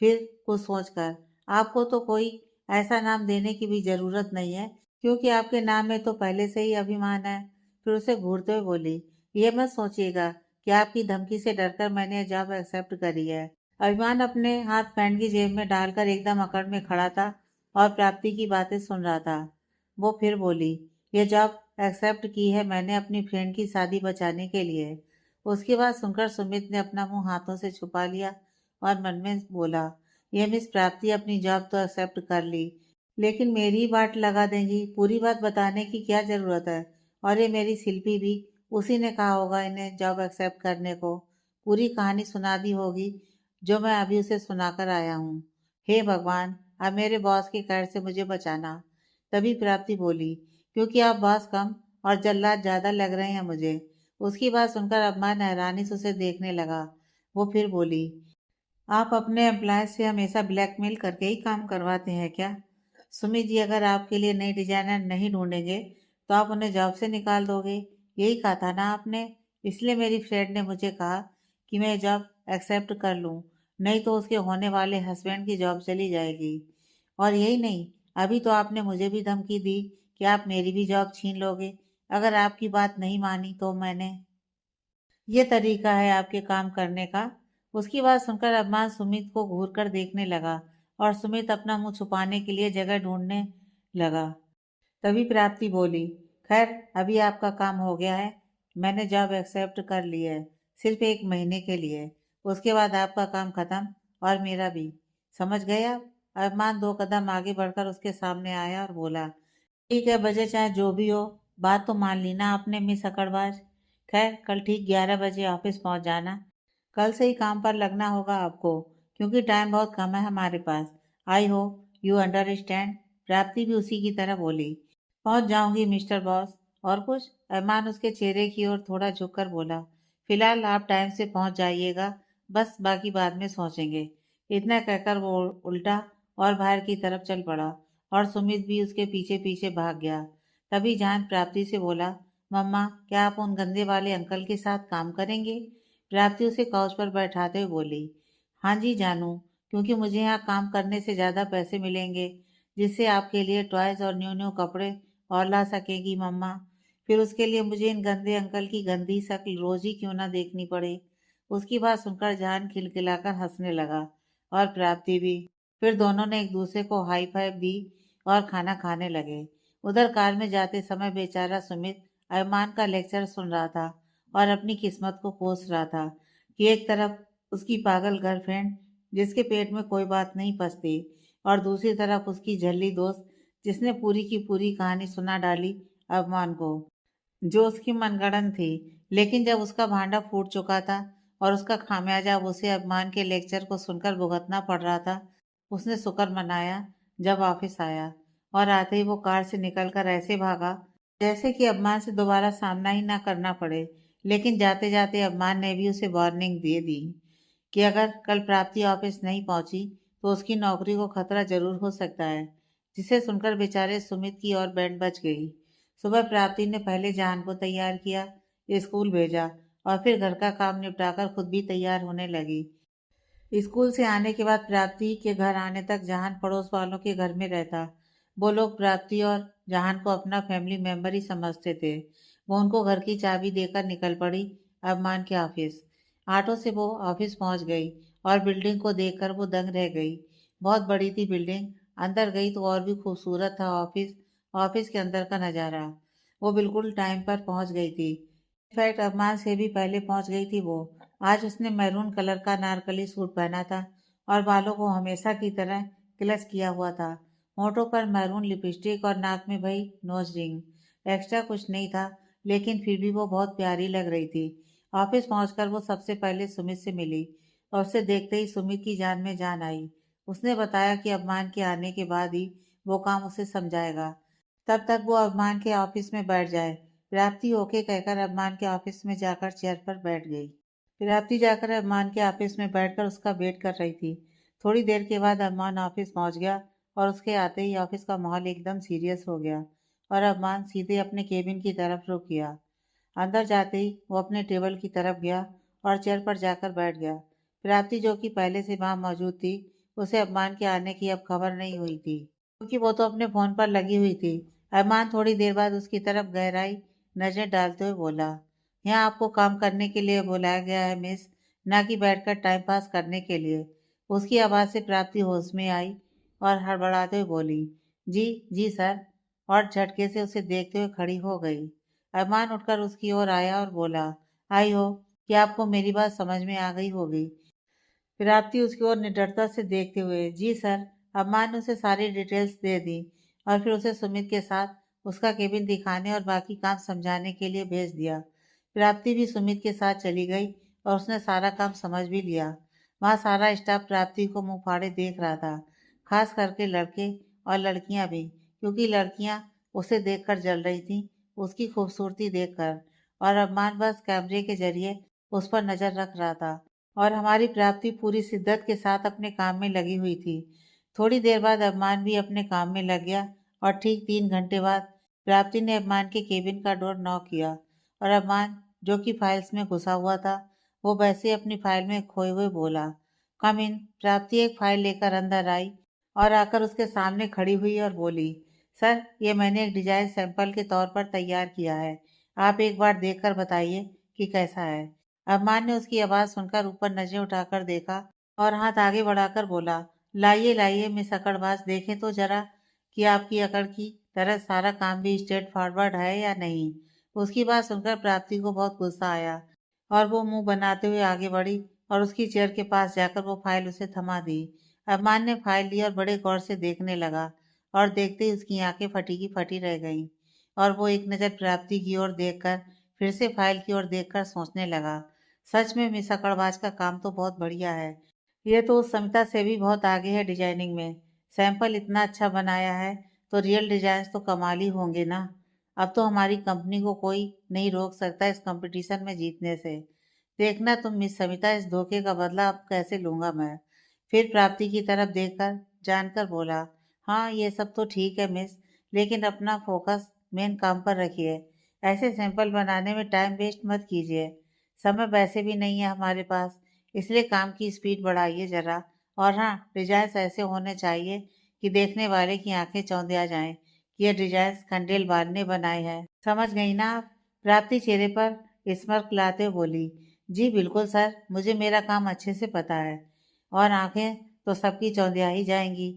फिर कुछ सोचकर। आपको तो कोई ऐसा नाम देने की भी जरूरत नहीं है, क्योंकि आपके नाम में तो पहले से ही अभिमान है। फिर उसे घूरते हुए बोली, ये मत सोचिएगा कि आपकी धमकी से डरकर मैंने यह जॉब एक्सेप्ट करी है। अभिमान अपने हाथ पैंट की जेब में डालकर एकदम अकड़ में खड़ा था और प्राप्ति की बातें सुन रहा था। वो फिर बोली, ये जॉब एक्सेप्ट की है मैंने अपनी फ्रेंड की शादी बचाने के लिए। उसकी बात सुनकर सुमित ने अपना मुंह हाथों से छुपा लिया और मन में बोला, ये मिस प्राप्ति अपनी जॉब तो एक्सेप्ट कर ली, लेकिन मेरी ही बाट लगा देंगी, पूरी बात बताने की क्या जरूरत है? और ये मेरी शिल्पी भी, उसी ने कहा होगा इन्हें जॉब एक्सेप्ट करने को, पूरी कहानी सुना दी होगी जो मैं अभी उसे सुनाकर आया हूँ। हे भगवान, अब मेरे बॉस की कैद से मुझे बचाना। तभी प्राप्ति बोली, क्योंकि आप बॉस कम और जल्लाद ज्यादा लग रहे हैं मुझे। उसकी बात सुनकर अम्मा हैरानी से उसे देखने लगा। वो फिर बोली, आप अपने एम्प्लॉय से हमेशा ब्लैकमेल करके ही काम करवाते हैं क्या? सुमित जी, अगर आपके लिए नई डिजाइनर नहीं ढूंढेंगे तो आप उन्हें जॉब से निकाल दोगे। यही कहा था ना आपने। इसलिए मेरी फ्रेंड ने मुझे कहा कि मैं जॉब एक्सेप्ट कर लूँ, नहीं तो उसके होने वाले हस्बैंड की जॉब चली जाएगी। और यही नहीं, अभी तो आपने मुझे भी धमकी दी कि आप मेरी भी जॉब छीन लोगे अगर आपकी बात नहीं मानी तो। मैंने ये तरीका है आपके काम करने का। उसकी बात सुनकर अरमान सुमित को घूर कर देखने लगा और सुमित अपना मुंह छुपाने के लिए जगह ढूंढने लगा। तभी प्राप्ति बोली, खैर अभी आपका काम हो गया है, मैंने जॉब एक्सेप्ट कर ली है, सिर्फ 1 महीने के लिए। उसके बाद आपका काम खत्म और मेरा भी। समझ गए आप? अरमान 2 कदम आगे बढ़कर उसके सामने आया और बोला, ठीक है, बजे चाहे जो भी हो, बात तो मान ली ना आपने मिस अकड़बाज। खैर कल ठीक 11 बजे ऑफिस पहुंच जाना। कल से ही काम पर लगना होगा आपको, क्योंकि टाइम बहुत कम है हमारे पास। I hope you understand. Prapti भी उसी की तरह बोली। पहुंच जाऊंगी मिस्टर बॉस। और कुछ? अरमान उसके चेहरे की ओर थोड़ा झुककर बोला, फिलहाल आप टाइम से पहुंच जाइएगा, बस बाकी बाद में सोचेंगे। इतना कहकर वो उल्टा और बाहर की तरफ चल पड़ा और सुमित भी उसके पीछे पीछे भाग गया। तभी जान प्राप्ति से बोला, मम्मा क्या आप उन गंदे वाले अंकल के साथ काम करेंगे? प्राप्ति उसे काउच पर बैठाते हुए बोली, हाँ जी जानू, क्योंकि मुझे यहाँ काम करने से ज़्यादा पैसे मिलेंगे, जिससे आपके लिए टॉयज और न्यू न्यू कपड़े और ला सकेगी मम्मा। फिर उसके लिए मुझे इन गंदे अंकल की गंदी शक्ल रोज ही क्यों ना देखनी पड़े। उसकी बात सुनकर जान खिलखिलाकर हंसने लगा और प्राप्ति भी। फिर दोनों ने एक दूसरे को हाई फाइव दी और खाना खाने लगे। उधर कार में जाते समय बेचारा सुमित अरमान का लेक्चर सुन रहा था और अपनी किस्मत को कोस रहा था कि एक तरफ उसकी पागल गर्लफ्रेंड जिसके पेट में कोई बात नहीं पचती, और दूसरी तरफ उसकी झल्ली दोस्त जिसने पूरी की पूरी कहानी सुना डाली अरमान को, जो उसकी मनगढ़ंत थी। लेकिन जब उसका भांडा फूट चुका था और उसका खामियाजा उसे अरमान के लेक्चर को सुनकर भुगतना पड़ रहा था, उसने शुक्र मनाया जब ऑफिस आया और आते ही वो कार से निकलकर ऐसे भागा जैसे कि अरमान से दोबारा सामना ही ना करना पड़े। लेकिन जाते जाते अरमान ने भी उसे वार्निंग दे दी कि अगर कल प्राप्ति ऑफिस नहीं पहुंची तो उसकी नौकरी को खतरा जरूर हो सकता है। जिसे सुनकर बेचारे सुमित की और बैंड बच गई। सुबह प्राप्ति ने पहले जान को तैयार किया, स्कूल भेजा और फिर घर का काम निपटाकर खुद भी तैयार होने लगी। स्कूल से आने के बाद प्राप्ति के घर आने तक जहान पड़ोस वालों के घर में रहता। वो लोग प्राप्ति और जहान को अपना फैमिली मेंबर ही समझते थे। वो उनको घर की चाबी देकर निकल पड़ी अरमान के ऑफिस। ऑटो से वो ऑफिस पहुंच गई और बिल्डिंग को देखकर वो दंग रह गई। बहुत बड़ी थी बिल्डिंग। अंदर गई तो और भी खूबसूरत था ऑफिस। ऑफिस के अंदर का नज़ारा। वो बिल्कुल टाइम पर पहुंच गई थी। इनफैक्ट अरमान से भी पहले पहुंच गई थी वो। आज उसने मैरून कलर का नारकली सूट पहना था और बालों को हमेशा की तरह क्लच किया हुआ था। होठों पर मैरून लिपस्टिक और नाक में भई नोज रिंग। एक्स्ट्रा कुछ नहीं था, लेकिन फिर भी वो बहुत प्यारी लग रही थी। ऑफिस पहुंचकर वो सबसे पहले सुमित से मिली और उसे देखते ही सुमित की जान में जान आई। उसने बताया कि अरमान के आने के बाद ही वो काम उसे समझाएगा। तब तक वो अरमान के ऑफिस में बैठ जाए। प्राप्ति ओके कहकर अरमान के ऑफिस में जाकर चेयर पर बैठ गई। प्राप्ति जाकर अरमान के ऑफिस में बैठकर उसका वेट कर रही थी। थोड़ी देर के बाद अरमान ऑफिस पहुंच गया और उसके आते ही ऑफिस का माहौल एकदम सीरियस हो गया और अरमान सीधे अपने केबिन की तरफ रुक गया। अंदर जाते ही वो अपने टेबल की तरफ गया और चेयर पर जाकर बैठ गया। प्राप्ति जो कि पहले से वहां मौजूद थी, उसे अरमान के आने की अब खबर नहीं हुई थी, क्योंकि वो तो अपने फोन पर लगी हुई थी। अरमान थोड़ी देर बाद उसकी तरफ गहराई नजर डालते हुए बोला, यहाँ आपको काम करने के लिए बुलाया गया है मिस, ना कि बैठकर टाइम पास करने के लिए। उसकी आवाज़ से प्राप्ति होश में आई और हड़बड़ाते हुए बोली, जी जी सर, और झटके से उसे देखते हुए खड़ी हो गई। अरमान उठकर उसकी ओर आया और बोला, आई हो कि आपको मेरी बात समझ में आ गई होगी। प्राप्ति उसकी ओर निडरता से देखते हुए, जी सर। अम्मा ने उसे सारी डिटेल्स दे दी और फिर उसे सुमित के साथ उसका केबिन दिखाने और बाकी काम समझाने के लिए भेज दिया। प्राप्ति भी सुमित के साथ चली गई और उसने सारा काम समझ भी लिया। वहाँ सारा स्टाफ प्राप्ति को मुंह फाड़े देख रहा था, खास करके लड़के और लड़कियां भी, क्योंकि लड़कियां उसे देखकर जल रही थीं, उसकी खूबसूरती देखकर। और अम्मान बस कैमरे के जरिए उस पर नजर रख रहा था और हमारी प्राप्ति पूरी शिद्दत के साथ अपने काम में लगी हुई थी। थोड़ी देर बाद अरमान भी अपने काम में लग गया और ठीक 3 घंटे बाद प्राप्ति ने अभिमान के केबिन का डोर नॉक किया और अभिमान, जो कि फाइल्स में घुसा हुआ था, वो वैसे ही अपनी फाइल में खोए हुए बोला, कम इन। प्राप्ति एक फाइल लेकर अंदर आई और आकर उसके सामने खड़ी हुई और बोली, सर, ये मैंने एक डिजाइन सैंपल के तौर पर तैयार किया है। आप एक बार देखकर बताइए कि कैसा है। अभिमान ने उसकी आवाज़ सुनकर ऊपर नजरें उठाकर देखा और हाथ आगे बढ़ाकर बोला, लाइए लाइए मिस अकड़बाज, देखें तो जरा कि आपकी अकड़ की तरह सारा काम भी स्ट्रेट फॉरवर्ड है या नहीं। उसकी बात सुनकर प्राप्ति को बहुत गुस्सा आया और वो मुंह बनाते हुए आगे बढ़ी और उसकी चेयर के पास जाकर वो फाइल उसे थमा दी। अभिमान ने फाइल ली और बड़े गौर से देखने लगा और देखते ही उसकी आंखें फटी की फटी रह गईं और वो एक नज़र प्राप्ति की ओर देखकर फिर से फाइल की ओर देखकर सोचने लगा, सच में मिस अकड़बाज का काम तो बहुत बढ़िया है। ये तो उस समिता से भी बहुत आगे है डिजाइनिंग में। सैंपल इतना अच्छा बनाया है तो रियल डिजाइन तो कमाल ही होंगे ना। अब तो हमारी कंपनी को कोई नहीं रोक सकता इस कंपटीशन में जीतने से। देखना तुम मिस समिता, इस धोखे का बदला अब कैसे लूंगा मैं। फिर प्राप्ति की तरफ देखकर जानकर बोला, हाँ ये सब तो ठीक है मिस, लेकिन अपना फोकस मेन काम पर रखिए। ऐसे सैंपल बनाने में टाइम वेस्ट मत कीजिए। समय वैसे भी नहीं है हमारे पास, इसलिए काम की स्पीड बढ़ाइए जरा। और हाँ, डिजाइन ऐसे होने चाहिए कि देखने वाले की आंखें चौंधिया जाएं कि ये डिजाइन खंडेलवाल ने बनाए हैं। समझ गई ना आप? प्राप्ति चेहरे पर स्mirk लाते हुए बोली, जी बिल्कुल सर, मुझे मेरा काम अच्छे से पता है। और आंखें तो सबकी चौंधिया ही जाएंगी।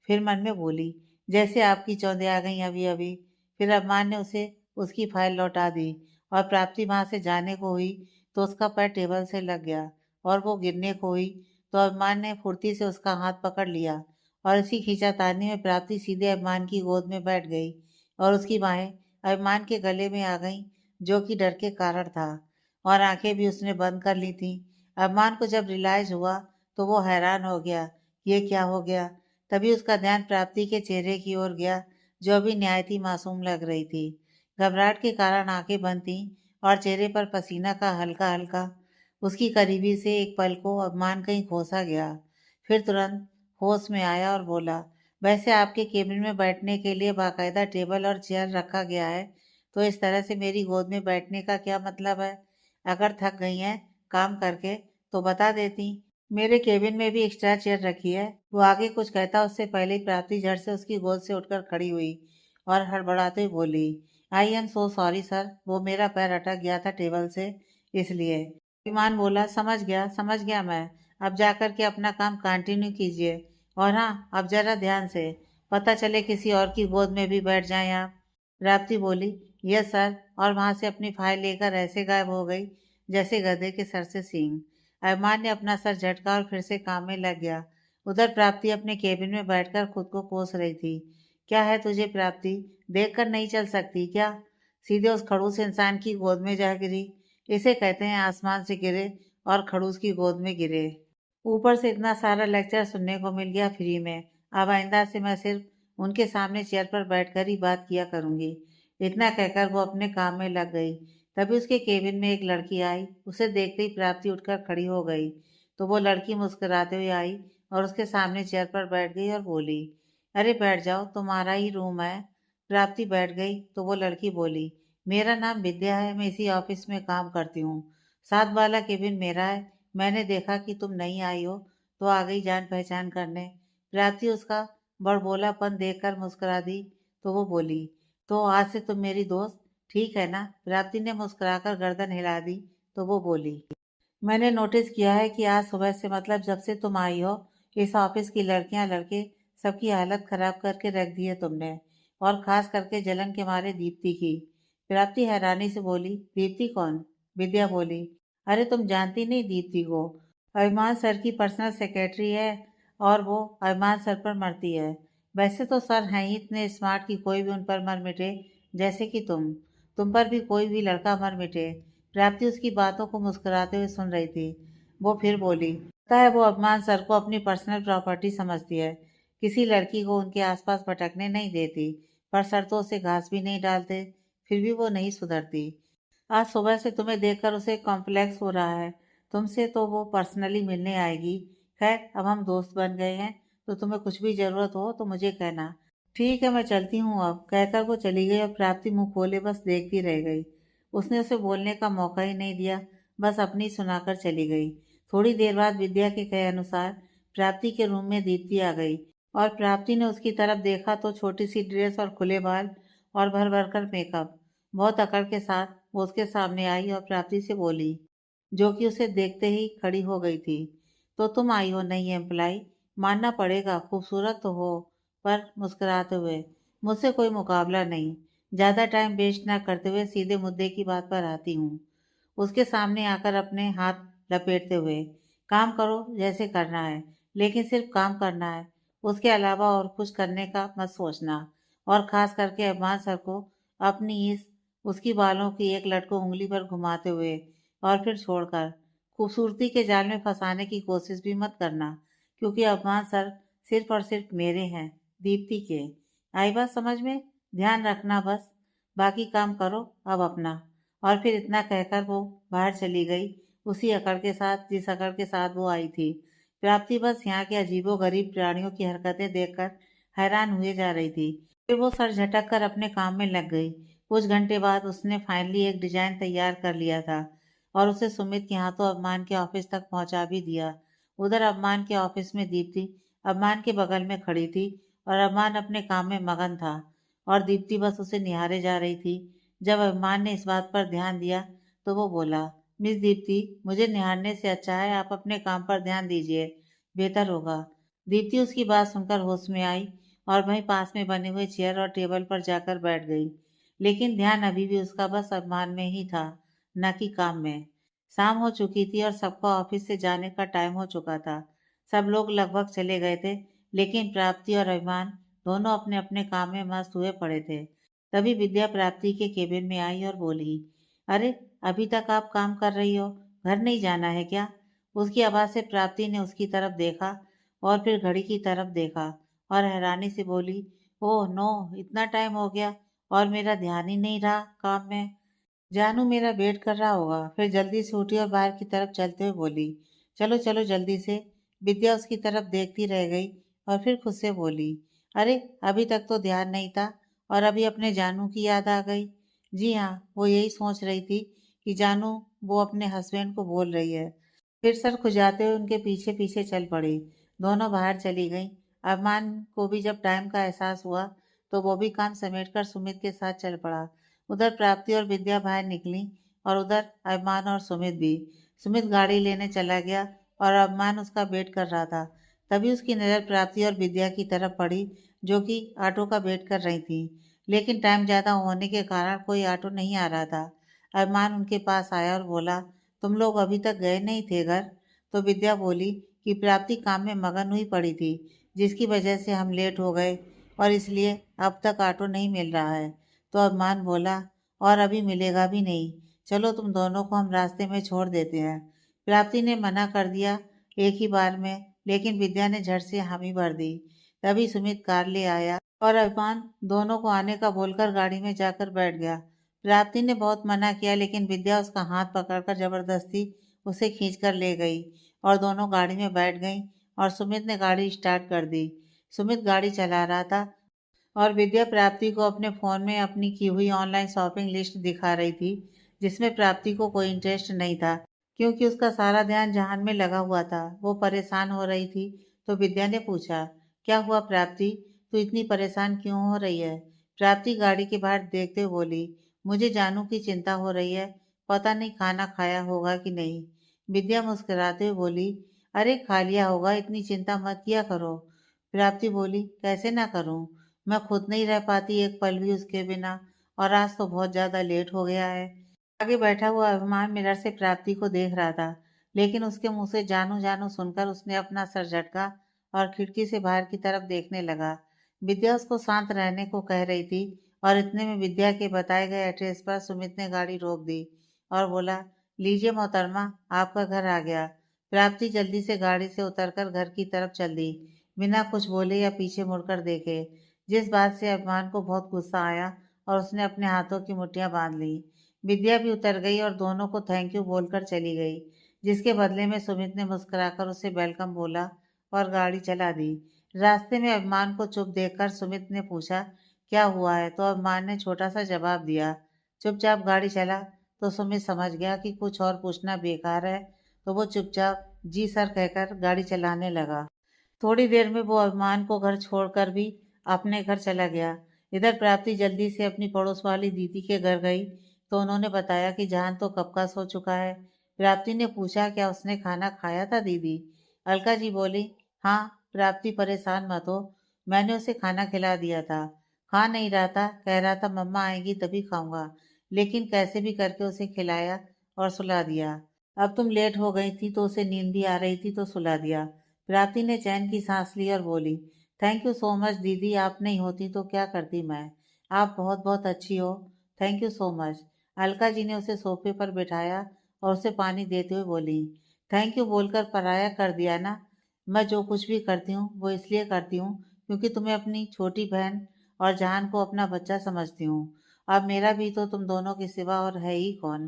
फिर मन में बोली, जैसे आपकी चौंधिया आ गई अभी अभी। फिर अभिमान ने उसे उसकी फाइल लौटा दी और प्राप्ति वहां से जाने को हुई तो उसका पैर टेबल से लग गया और वो गिरने को हुई तो अभिमान ने फुर्ती से उसका हाथ पकड़ लिया और इसी खींचातानी में प्राप्ति सीधे अभिमान की गोद में बैठ गई और उसकी बाहें अभिमान के गले में आ गईं, जो कि डर के कारण था। और आंखें भी उसने बंद कर ली थी। अभिमान को जब रियलाइज हुआ तो वो हैरान हो गया, ये क्या हो गया। तभी उसका ध्यान प्राप्ति के चेहरे की ओर गया, जो अभी निहायत ही मासूम लग रही थी। घबराहट के कारण आंखें बंद थीं और चेहरे पर पसीना का हल्का हल्का। उसकी करीबी से एक पल को अभिमान कहीं खोसा गया, फिर तुरंत होश में आया और बोला, वैसे आपके केबिन में बैठने के लिए बाकायदा टेबल और चेयर रखा गया है, तो इस तरह से मेरी गोद में बैठने का क्या मतलब है। अगर थक गई हैं काम करके तो बता देती, मेरे केबिन में भी एक्स्ट्रा चेयर रखी है। वो आगे कुछ कहता उससे पहले ही प्राप्ति झट से उसकी गोद से उठकर खड़ी हुई और हड़बड़ाते हुए बोली, I am so sorry sir, वो मेरा पैर अटक गया था टेबल से, इसलिए। विमान बोला, समझ गया मैं। अब जाकर के अपना काम कंटिन्यू कीजिए। और हाँ, अब जरा ध्यान से, पता चले किसी और की गोद में भी बैठ जाएं आप। राप्ती बोली, यस सर, और वहां से अपनी फाइल लेकर ऐसे गायब हो गई जैसे गधे के सर से सींग। अभिमान ने अपना सर झटका और फिर से काम में लग गया। उधर प्राप्ति अपने केबिन में बैठकर खुद को कोस रही थी। क्या है तुझे प्राप्ति, देखकर नहीं चल सकती क्या? सीधे उस खड़ूस इंसान की गोद में जा गिरी। इसे कहते हैं आसमान से गिरे और खड़ूस की गोद में गिरे। ऊपर से इतना सारा लेक्चर सुनने को मिल गया फ्री में। अब आइंदा से मैं सिर्फ उनके सामने चेयर पर बैठकर ही बात किया करूंगी। इतना कहकर वो अपने काम में लग गई। तभी उसके केबिन में एक लड़की आई। उसे देखते ही प्राप्ति उठकर खड़ी हो गई तो वो लड़की मुस्कुराते हुए आई और उसके सामने चेयर पर बैठ गई और बोली, अरे बैठ जाओ, तुम्हारा ही रूम है। प्राप्ति बैठ गई तो वो लड़की बोली, मेरा नाम विद्या है, मैं इसी ऑफिस में काम करती हूँ। साथ वाला केबिन मेरा है। मैंने देखा कि तुम नहीं आई हो तो आ गई जान पहचान करने। प्राप्ति उसका बड़बोलापन देखकर मुस्कुरा दी तो वो बोली, तो आज से तुम मेरी दोस्त, ठीक है ना? प्राप्ति ने मुस्कुराकर गर्दन हिला दी तो वो बोली, मैंने नोटिस किया है कि आज सुबह से, मतलब जब से तुम आई हो, इस ऑफिस की लड़कियां लड़के सबकी हालत खराब करके रख दी है तुमने, और खास करके जलन के मारे दीप्ति की। प्राप्ति हैरानी से बोली, दीप्ति कौन? विद्या बोली, अरे तुम जानती नहीं दीप्ति को? अभिमान सर की पर्सनल सेक्रेटरी है और वो अभिमान सर पर मरती है। वैसे तो सर हैं ही इतने स्मार्ट कि कोई भी उन पर मर मिटे, जैसे कि तुम पर भी कोई भी लड़का मर मिटे। प्राप्ति उसकी बातों को मुस्कुराते हुए सुन रही थी। वो फिर बोली, पता है वो अभिमान सर को अपनी पर्सनल प्रॉपर्टी समझती है, किसी लड़की को उनके आसपास भटकने नहीं देती, पर सर तो उसे घास भी नहीं डालते, फिर भी वो नहीं सुधरती। आज सुबह से तुम्हें देखकर उसे कॉम्प्लेक्स हो रहा है। तुमसे तो वो पर्सनली मिलने आएगी। खैर, अब हम दोस्त बन गए हैं तो तुम्हें कुछ भी ज़रूरत हो तो मुझे कहना। ठीक है, मैं चलती हूँ अब, कहकर वो चली गई और प्राप्ति मुंह खोले बस देखती रह गई। उसने उसे बोलने का मौका ही नहीं दिया, बस अपनी सुनाकर चली गई। थोड़ी देर बाद विद्या के कहे अनुसार प्राप्ति के रूम में दीप्ति आ गई और प्राप्ति ने उसकी तरफ देखा तो छोटी सी ड्रेस और खुले बाल और भर भर कर मेकअप, बहुत अकड़ के साथ वो उसके सामने आई और प्राप्ति से बोली, जो कि उसे देखते ही खड़ी हो गई थी। तो तुम आई हो नई एम्प्लाई, मानना पड़ेगा खूबसूरत तो हो, पर मुस्कुराते हुए, मुझसे कोई मुकाबला नहीं। ज्यादा टाइम वेस्ट ना करते हुए सीधे मुद्दे की बात पर आती हूँ। उसके सामने आकर अपने हाथ लपेटते हुए, काम करो जैसे करना है, लेकिन सिर्फ काम करना है, उसके अलावा और कुछ करने का मत सोचना। और खास करके अरमान सर को अपनी इस उसकी बालों की एक लट को उंगली पर घुमाते हुए और फिर छोड़कर खूबसूरती के जाल में फंसाने की कोशिश भी मत करना, क्योंकि अरमान सर सिर्फ और सिर्फ मेरे हैं, दीप्ति के। आई बात समझ में? ध्यान रखना बस, बाकी काम करो अब अपना। और फिर इतना कहकर वो बाहर चली गई, उसी अकड़ के साथ जिस अकड़ के साथ वो आई थी। प्राप्ति बस यहाँ के अजीबो गरीब प्राणियों की हरकतें देखकर हैरान हुए जा रही थी। फिर वो सर झटक कर अपने काम में लग गई। कुछ घंटे बाद उसने फाइनली एक डिजाइन तैयार कर लिया था और उसे सुमित के हाथों अभिमान के ऑफिस तक पहुंचा भी दिया। उधर अभिमान के ऑफिस में दीप्ति अभिमान के बगल में खड़ी थी और अभिमान अपने काम में मगन था और दीप्ति बस उसे निहारे जा रही थी। जब अभिमान ने इस बात पर ध्यान दिया तो वो बोला, मिस दीप्ति, मुझे निहारने से अच्छा है आप अपने काम पर ध्यान दीजिए, बेहतर होगा। दीप्ति उसकी बात सुनकर होश में आई और वहीं पास में बने हुए चेयर और टेबल पर जाकर बैठ गई, लेकिन ध्यान अभी भी उसका बस अभिमान में ही था, न कि काम में। शाम हो चुकी थी और सबका ऑफिस से जाने का टाइम हो चुका था। सब लोग लगभग चले गए थे, लेकिन प्राप्ति और अभिमान दोनों अपने अपने काम में मस्त हुए पड़े थे। तभी विद्या प्राप्ति के केबिन में आई और बोली, अरे अभी तक आप काम कर रही हो, घर नहीं जाना है क्या? उसकी आवाज से प्राप्ति ने उसकी तरफ देखा और फिर घड़ी की तरफ देखा और हैरानी से बोली, ओह नो, इतना टाइम हो गया और मेरा ध्यान ही नहीं रहा काम में। जानू मेरा वेट कर रहा होगा। फिर जल्दी से उठी और बाहर की तरफ चलते हुए बोली, चलो चलो जल्दी से। विद्या उसकी तरफ देखती रह गई और फिर खुद से बोली, अरे अभी तक तो ध्यान नहीं था और अभी अपने जानू की याद आ गई। जी हाँ, वो यही सोच रही थी कि जानू वो अपने हस्बैंड को बोल रही है। फिर सर खुजाते हुए उनके पीछे पीछे चल पड़ी। दोनों बाहर चली गईं। अरमान को भी जब टाइम का एहसास हुआ तो वो भी काम समेटकर सुमित के साथ चल पड़ा। उधर प्राप्ति और विद्या बाहर निकली और उधर अभिमान और सुमित भी। सुमित गाड़ी लेने चला गया और अभिमान उसका वेट कर रहा था। तभी उसकी नज़र प्राप्ति और विद्या की तरफ पड़ी, जो कि ऑटो का वेट कर रही थी, लेकिन टाइम ज़्यादा होने के कारण कोई ऑटो नहीं आ रहा था। अभिमान उनके पास आया और बोला, तुम लोग अभी तक गए नहीं थे घर? तो विद्या बोली कि प्राप्ति काम में मगन हुई पड़ी थी, जिसकी वजह से हम लेट हो गए और इसलिए अब तक ऑटो नहीं मिल रहा है। तो अभिमान बोला, और अभी मिलेगा भी नहीं, चलो तुम दोनों को हम रास्ते में छोड़ देते हैं। प्राप्ति ने मना कर दिया एक ही बार में, लेकिन विद्या ने झट से हामी भर दी। तभी सुमित कार ले आया और अभिमान दोनों को आने का बोलकर गाड़ी में जाकर बैठ गया। प्राप्ति ने बहुत मना किया, लेकिन विद्या उसका हाथ पकड़कर जबरदस्ती उसे खींचकर ले गई और दोनों गाड़ी में बैठ गईं और सुमित ने गाड़ी स्टार्ट कर दी। सुमित गाड़ी चला रहा था और विद्या प्राप्ति को अपने फ़ोन में अपनी की हुई ऑनलाइन शॉपिंग लिस्ट दिखा रही थी, जिसमें प्राप्ति को कोई इंटरेस्ट नहीं था, क्योंकि उसका सारा ध्यान जहान में लगा हुआ था। वो परेशान हो रही थी, तो विद्या ने पूछा, क्या हुआ प्राप्ति, तू इतनी परेशान क्यों हो रही है? प्राप्ति गाड़ी के बाहर देखते हुए बोली, मुझे जानू की चिंता हो रही है, पता नहीं खाना खाया होगा कि नहीं। विद्या मुस्कुराते हुए बोली, अरे खा लिया होगा, इतनी चिंता मत किया करो। प्राप्ति बोली, कैसे ना करूं, मैं खुद नहीं रह पाती एक पल भी उसके बिना, और आज तो बहुत ज्यादा लेट हो गया है। आगे बैठा हुआ अभिमान मिरर से प्राप्ति को देख रहा था, लेकिन उसके मुंह से जानू जानू सुनकर उसने अपना सर झटका और खिड़की से बाहर की तरफ देखने लगा। विद्या उसको शांत रहने को कह रही थी और इतने में विद्या के बताए गए एड्रेस पर सुमित ने गाड़ी रोक दी और बोला, लीजिए मोहतरमा, आपका घर आ गया। प्राप्ति जल्दी से गाड़ी से उतरकर घर की तरफ चल दी, बिना कुछ बोले या पीछे मुड़कर देखे, जिस बात से अभिमान को बहुत गुस्सा आया और उसने अपने हाथों की मुट्ठियां बांध ली। विद्या भी उतर गई और दोनों को थैंक यू बोलकर चली गई, जिसके बदले में सुमित ने मुस्कुराकर उसे वेलकम बोला और गाड़ी चला दी। रास्ते में अभिमान को चुप देखकर सुमित ने पूछा, क्या हुआ है? तो अभिमान ने छोटा सा जवाब दिया। चुपचाप गाड़ी चला तो सुमित समझ गया कि कुछ और पूछना बेकार है, तो वो चुपचाप जी सर कहकर गाड़ी चलाने लगा। थोड़ी देर में वो अभिमान को घर छोड़कर भी अपने घर चला गया। इधर प्राप्ति जल्दी से अपनी पड़ोस वाली दीदी के घर गई तो उन्होंने बताया कि जहान तो कब का सो चुका है। प्राप्ति ने पूछा, क्या उसने खाना खाया था दीदी? अलका जी बोली, हाँ। प्राप्ति, परेशान मत हो, मैंने उसे खाना खिला दिया था। खा नहीं रहा था, कह रहा था मम्मा आएंगी तभी खाऊंगा, लेकिन कैसे भी करके उसे खिलाया और सुला दिया। अब तुम लेट हो गई थी तो उसे नींद भी आ रही थी तो सुला दिया। प्राप्ति ने चैन की सांस ली और बोली, थैंक यू सो मच दीदी, आप नहीं होती तो क्या करती मैं। आप बहुत बहुत अच्छी हो। Thank you so much. Alka ji ने उसे सोफे पर बिठाया और उसे पानी देते हुए बोली, थैंक यू बोलकर पराया कर दिया ना। मैं जो कुछ भी करती हूँ वो इसलिए करती हूँ क्योंकि तुम्हें अपनी छोटी बहन और जहान को अपना बच्चा समझती हूँ। अब मेरा भी तो तुम दोनों के सिवा और है ही कौन।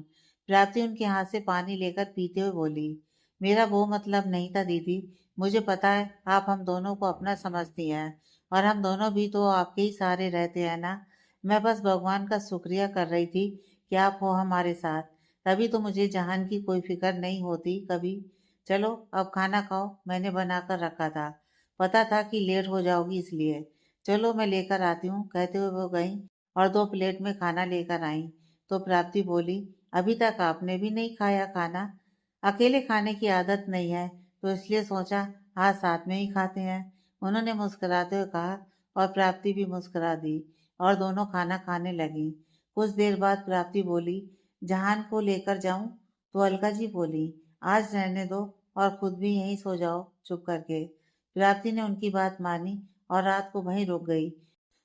प्राप्ति उनके हाथ से पानी लेकर पीते हुए बोली, मेरा वो मतलब नहीं था दीदी, मुझे पता है आप हम दोनों को अपना समझती हैं और हम दोनों भी तो आपके ही सहारे रहते हैं ना। मैं बस भगवान का शुक्रिया कर रही थी कि आप हो हमारे साथ, तभी तो मुझे जहान की कोई फिक्र नहीं होती कभी। चलो अब खाना खाओ, मैंने बनाकर रखा था, पता था कि लेट हो जाओगी इसलिए। चलो मैं लेकर आती हूँ, कहते हुए वो गई और 2 प्लेट में खाना लेकर आई। तो प्राप्ति बोली, अभी तक आपने भी नहीं खाया खाना? अकेले खाने की आदत नहीं है तो इसलिए सोचा आज साथ में ही खाते हैं, उन्होंने मुस्कुराते हुए कहा। और प्राप्ति भी मुस्कुरा दी और दोनों खाना खाने लगी। कुछ देर बाद प्राप्ति बोली, जहान को लेकर जाऊं? तो अलका जी बोली, आज रहने दो और खुद भी यहीं सो जाओ चुप करके। प्राप्ति ने उनकी बात मानी और रात को वहीं रुक गई।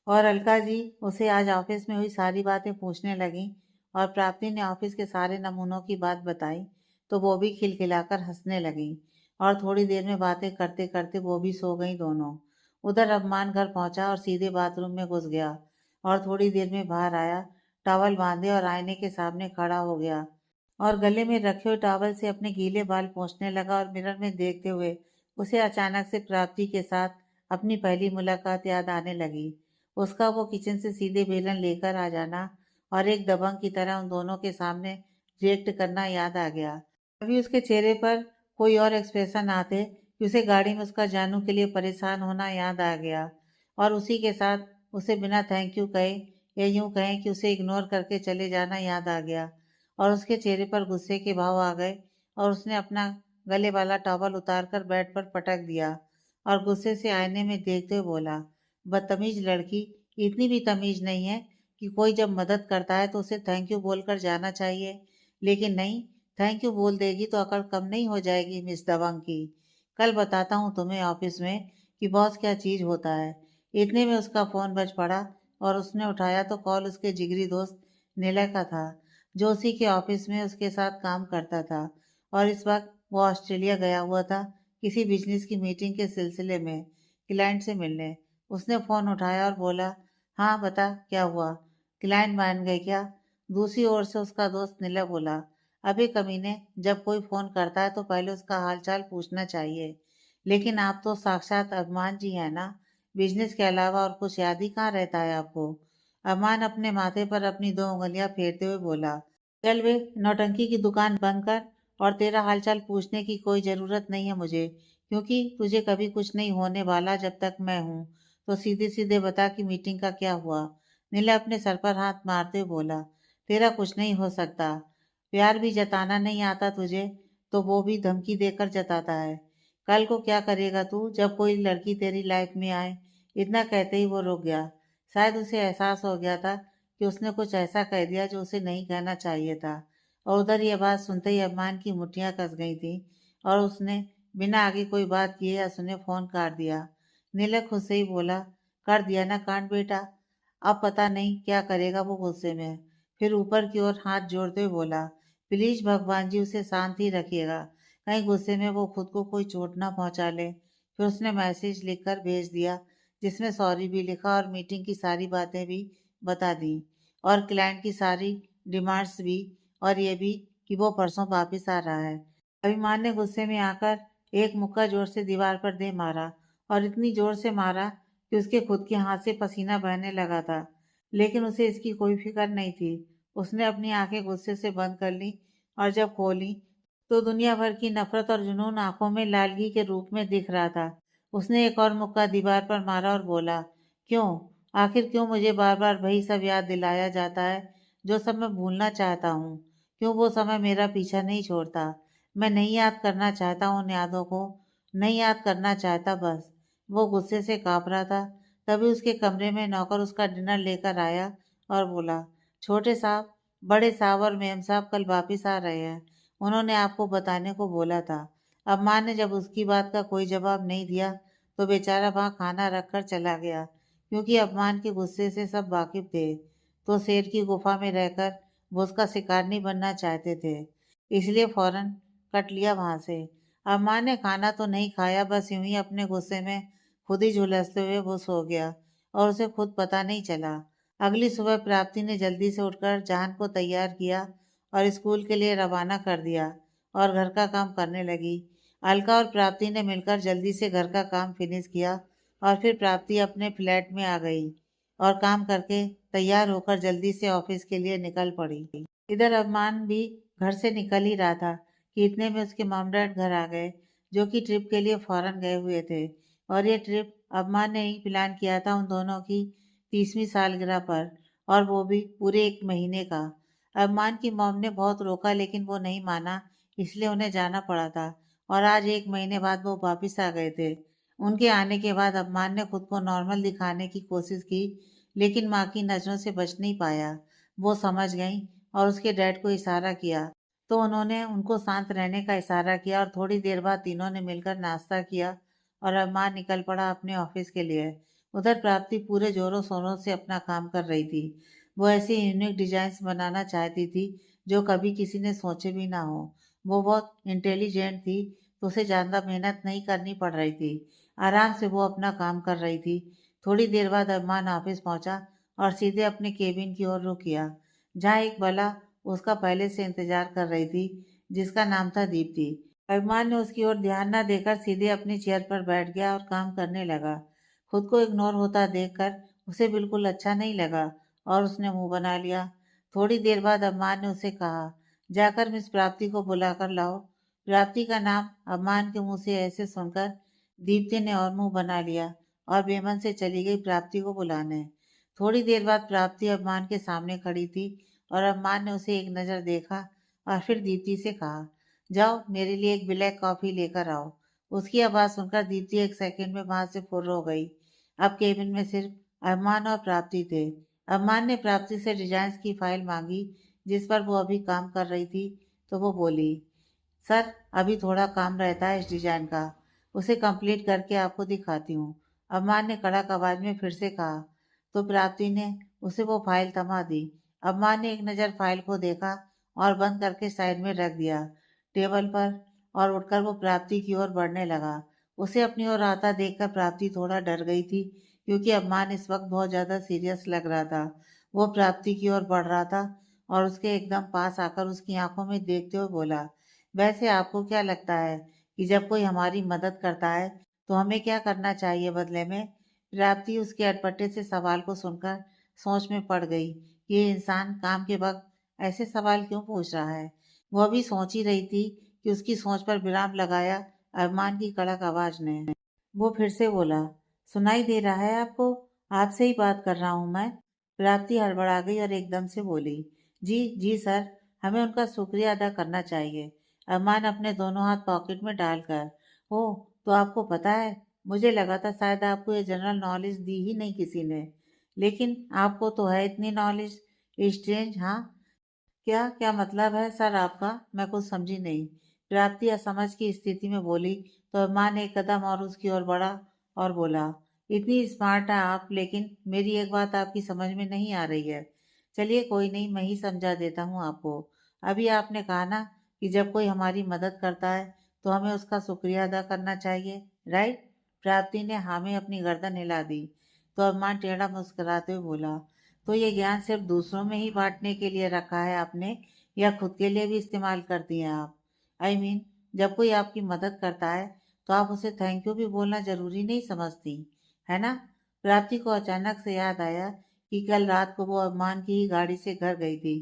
और अलका जी उसे आज ऑफिस में हुई सारी बातें पूछने लगी और प्राप्ति ने ऑफिस के सारे नमूनों की बात बताई तो वो भी खिलखिलाकर हंसने लगी। और थोड़ी देर में बातें करते करते वो भी सो गई दोनों। उधर अरमान घर पहुंचा और सीधे बाथरूम में घुस गया और थोड़ी देर में बाहर आया, टॉवल बांधे और आईने के सामने खड़ा हो गया और गले में रखे हुए टॉवल से अपने गीले बाल पोंछने लगा। और मिरर में देखते हुए उसे अचानक से प्राप्ति के साथ अपनी पहली मुलाकात याद आने लगी। उसका वो किचन से सीधे बेलन लेकर आ जाना और एक दबंग की तरह उन दोनों के सामने रिएक्ट करना याद आ गया। अभी उसके चेहरे पर कोई और एक्सप्रेशन आते कि उसे गाड़ी में उसका जानू के लिए परेशान होना याद आ गया और उसी के साथ उसे बिना थैंक यू कहे या यूं कहें कि उसे इग्नोर करके चले जाना याद आ गया। और उसके चेहरे पर गुस्से के भाव आ गए और उसने अपना गले वाला टॉवल उतारकर बेड पर पटक दिया और गुस्से से आईने में देखते हुए बोला, बदतमीज लड़की, इतनी भी तमीज नहीं है कि कोई जब मदद करता है तो उसे थैंक यू बोलकर जाना चाहिए, लेकिन नहीं, थैंक यू बोल देगी तो अकड़ कम नहीं हो जाएगी मिस दबंग की। कल बताता हूँ तुम्हें ऑफिस में कि बॉस क्या चीज होता है। इतने में उसका फोन बज पड़ा और उसने उठाया तो कॉल उसके जिगरी दोस्त निलय का था, जो उसी के ऑफिस में उसके साथ काम करता था और इस वक्त वो ऑस्ट्रेलिया गया हुआ था किसी बिजनेस की मीटिंग के सिलसिले में क्लाइंट से मिलने। उसने फोन उठाया और बोला, हाँ बता क्या हुआ, क्लाइंट मान गए क्या? दूसरी ओर से उसका दोस्त नीला बोला, अबे कमीने, जब कोई फोन करता है तो पहले उसका हालचाल पूछना चाहिए, लेकिन आप तो साक्षात अभिमान जी हैं ना, बिजनेस के अलावा और कुछ याद ही कहाँ रहता है आपको। अभिमान अपने माथे पर अपनी 2 उंगलियां फेरते हुए बोला, चल वे नौटंकी की दुकान बंद कर, और तेरा हालचाल पूछने की कोई जरूरत नहीं है मुझे, क्योंकि तुझे कभी कुछ नहीं होने वाला जब तक मैं हूँ। तो सीधे सीधे बता कि मीटिंग का क्या हुआ। नीला अपने सर पर हाथ मारते हुए बोला, तेरा कुछ नहीं हो सकता, प्यार भी जताना नहीं आता तुझे तो वो भी धमकी देकर जताता है। कल को क्या करेगा तू जब कोई लड़की तेरी लाइफ में आए? इतना कहते ही वो रुक गया। शायद उसे एहसास हो गया था कि उसने कुछ ऐसा कह दिया जो उसे नहीं कहना चाहिए था। और उधर यह बात सुनते ही अरमान की मुठ्ठियां कस गई थी और उसने बिना आगे कोई बात किए या सुने फोन काट दिया। नीलक खुद से ही बोला, कर दिया ना कांड बेटा, अब पता नहीं क्या करेगा वो गुस्से में। फिर ऊपर की ओर हाथ जोड़ते हुए बोला, प्लीज भगवान जी उसे शांत ही रखिएगा, कहीं गुस्से में वो खुद को कोई चोट ना पहुंचा ले। फिर उसने मैसेज लिखकर भेज दिया जिसमें सॉरी भी लिखा और मीटिंग की सारी बातें भी बता दी और क्लाइंट की सारी डिमांड्स भी, और ये भी कि वो परसों वापस आ रहा है। अभिमान ने गुस्से में आकर एक मुक्का जोर से दीवार पर दे मारा और इतनी जोर से मारा कि उसके खुद के हाथ से पसीना बहने लगा था, लेकिन उसे इसकी कोई फिक्र नहीं थी। उसने अपनी आंखें गुस्से से बंद कर ली और जब खोली तो दुनिया भर की नफरत और जुनून आंखों में लालगी के रूप में दिख रहा था। उसने एक और मुक्का दीवार पर मारा और बोला, क्यों? आखिर क्यों मुझे बार बार वही सब याद दिलाया जाता है जो सब मैं भूलना चाहता हूँ? क्यों वो समय मेरा पीछा नहीं छोड़ता? मैं नहीं याद करना चाहता उन यादों को, नहीं याद करना चाहता बस। वो गुस्से से कांप रहा था। तभी उसके कमरे में नौकर उसका डिनर लेकर आया और बोला, छोटे साहब, बड़े साहब और मेम साहब कल वापिस आ रहे हैं। उन्होंने आपको बताने को बोला था। अब माँ ने जब उसकी बात का कोई जवाब नहीं दिया तो बेचारा वहाँ खाना रखकर चला गया, क्योंकि अपमान के गुस्से से सब वाकिफ थे। तो शेर की गुफा में रहकर वो उसका शिकार नहीं बनना चाहते थे, इसलिए फौरन कट लिया वहां से। अब माँ ने खाना तो नहीं खाया, बस यूं ही अपने गुस्से में खुद ही झुलसते हुए वो सो गया और उसे खुद पता नहीं चला। अगली सुबह प्राप्ति ने जल्दी से उठकर जहान को तैयार किया और स्कूल के लिए रवाना कर दिया और घर का काम करने लगी। अलका और प्राप्ति ने मिलकर जल्दी से घर का काम फिनिश किया और फिर प्राप्ति अपने फ्लैट में आ गई और काम करके तैयार होकर जल्दी से ऑफिस के लिए निकल पड़ी। इधर अरमान भी घर से निकल ही रहा था कि इतने में उसके मॉम डैड घर आ गए, जो कि ट्रिप के लिए फॉरेन गए हुए थे। और ये ट्रिप अरमान ने ही प्लान किया था उन दोनों की 30वीं सालगिरह पर, और वो भी पूरे 1 महीने का। अरमान की मॉम ने बहुत रोका लेकिन वो नहीं माना, इसलिए उन्हें जाना पड़ा था। और आज 1 महीने बाद वो वापिस आ गए थे। उनके आने के बाद अरमान ने खुद को नॉर्मल दिखाने की कोशिश की, लेकिन माँ की नज़रों से बच नहीं पाया। वो समझ गईं और उसके डैड को इशारा किया, तो उन्होंने उनको शांत रहने का इशारा किया और थोड़ी देर बाद तीनों ने मिलकर नाश्ता किया और अरमान निकल पड़ा अपने ऑफिस के लिए। उधर प्राप्ति पूरे जोरों शोरों से अपना काम कर रही थी। वो ऐसे यूनिक डिजाइन बनाना चाहती थी जो कभी किसी ने सोचे भी ना हो। वो बहुत इंटेलिजेंट थी, तो उसे ज़्यादा मेहनत नहीं करनी पड़ रही थी। आराम से वो अपना काम कर रही थी। थोड़ी देर बाद अरमान ऑफिस पहुंचा और सीधे अपने केबिन की ओर रुख किया, जहाँ एक बला उसका पहले से इंतजार कर रही थी, जिसका नाम था दीप्ति। अरमान ने उसकी ओर ध्यान न देकर सीधे अपनी चेयर पर बैठ गया और काम करने लगा। खुद को इग्नोर होता देखकर उसे बिल्कुल अच्छा नहीं लगा और उसने मुंह बना लिया। थोड़ी देर बाद अरमान ने उसे कहा, जाकर मिस प्राप्ति को बुलाकर लाओ। प्राप्ति का नाम अरमान के मुंह से ऐसे सुनकर दीप्ति ने और मुंह बना लिया और बेमन से चली गई प्राप्ति को बुलाने। थोड़ी देर बाद प्राप्ति अरमान के सामने खड़ी थी और अरमान ने उसे एक नज़र देखा और फिर दीप्ति से कहा, जाओ मेरे लिए एक ब्लैक कॉफी लेकर आओ। उसकी आवाज़ सुनकर दीप्ति एक सेकंड में वहां से फुर्र हो गई। अब केबिन में सिर्फ अरमान और प्राप्ति थे। अरमान ने प्राप्ति से डिजाइन की फाइल मांगी जिस पर वो अभी काम कर रही थी, तो वो बोली, सर अभी थोड़ा काम रहता है इस डिजाइन का, उसे कंप्लीट करके आपको दिखाती हूँ। अरमान ने कड़क आवाज में फिर से कहा, तो प्राप्ति ने उसे वो फाइल थमा दी। अरमान ने एक नज़र फाइल को देखा और बंद करके साइड में रख दिया टेबल पर, और उठकर वो प्राप्ति की ओर बढ़ने लगा। उसे अपनी ओर आता देखकर प्राप्ति थोड़ा डर गई थी, क्योंकि अरमान इस वक्त बहुत ज्यादा सीरियस लग रहा था। वो प्राप्ति की ओर बढ़ रहा था और उसके एकदम पास आकर उसकी आंखों में देखते हुए बोला, वैसे आपको क्या लगता है कि जब कोई हमारी मदद करता है तो हमें क्या करना चाहिए बदले में? प्राप्ति उसके अटपटे से सवाल को सुनकर सोच में पड़ गई कि ये इंसान काम के वक्त ऐसे सवाल क्यों पूछ रहा है। वह भी सोच ही रही थी कि उसकी सोच पर विराम लगाया अरमान की कड़क आवाज ने। वो फिर से बोला, सुनाई दे रहा है आपको? आपसे ही बात कर रहा हूँ मैं। प्राप्ति हड़बड़ा गई और एकदम से बोली, जी जी सर, हमें उनका शुक्रिया अदा करना चाहिए। अरमान अपने दोनों हाथ पॉकेट में डालकर, ओह तो आपको पता है, मुझे लगा था शायद आपको ये जनरल नॉलेज दी ही नहीं किसी ने, लेकिन आपको तो है इतनी नॉलेज। स्ट्रेंज, हाँ? क्या क्या मतलब है सर आपका? मैं कुछ समझी नहीं। प्राप्ति असमझ की स्थिति में बोली, तो अरमान ने एक कदम और उसकी ओर बढ़ा और बोला, इतनी स्मार्ट है आप, लेकिन मेरी एक बात आपकी समझ में नहीं आ रही है। चलिए कोई नहीं, मैं ही समझा देता हूँ आपको। अभी आपने कहा ना कि जब कोई हमारी मदद करता है तो हमें उसका शुक्रिया अदा करना चाहिए, राइट? प्राप्ति ने हाँ में अपनी गर्दन हिला दी। तो अरमान टेढ़ा मुस्कुराते हुए बोला, तो ये ज्ञान सिर्फ दूसरों में ही बांटने के लिए रखा है आपने, या खुद के लिए भी इस्तेमाल करती हैं आप? आई मीन जब कोई आपकी मदद करता है तो आप उसे थैंक यू भी बोलना जरूरी नहीं समझती, है ना? प्राप्ति को अचानक से याद आया कि कल रात को वो अरमान की ही गाड़ी से घर गई थी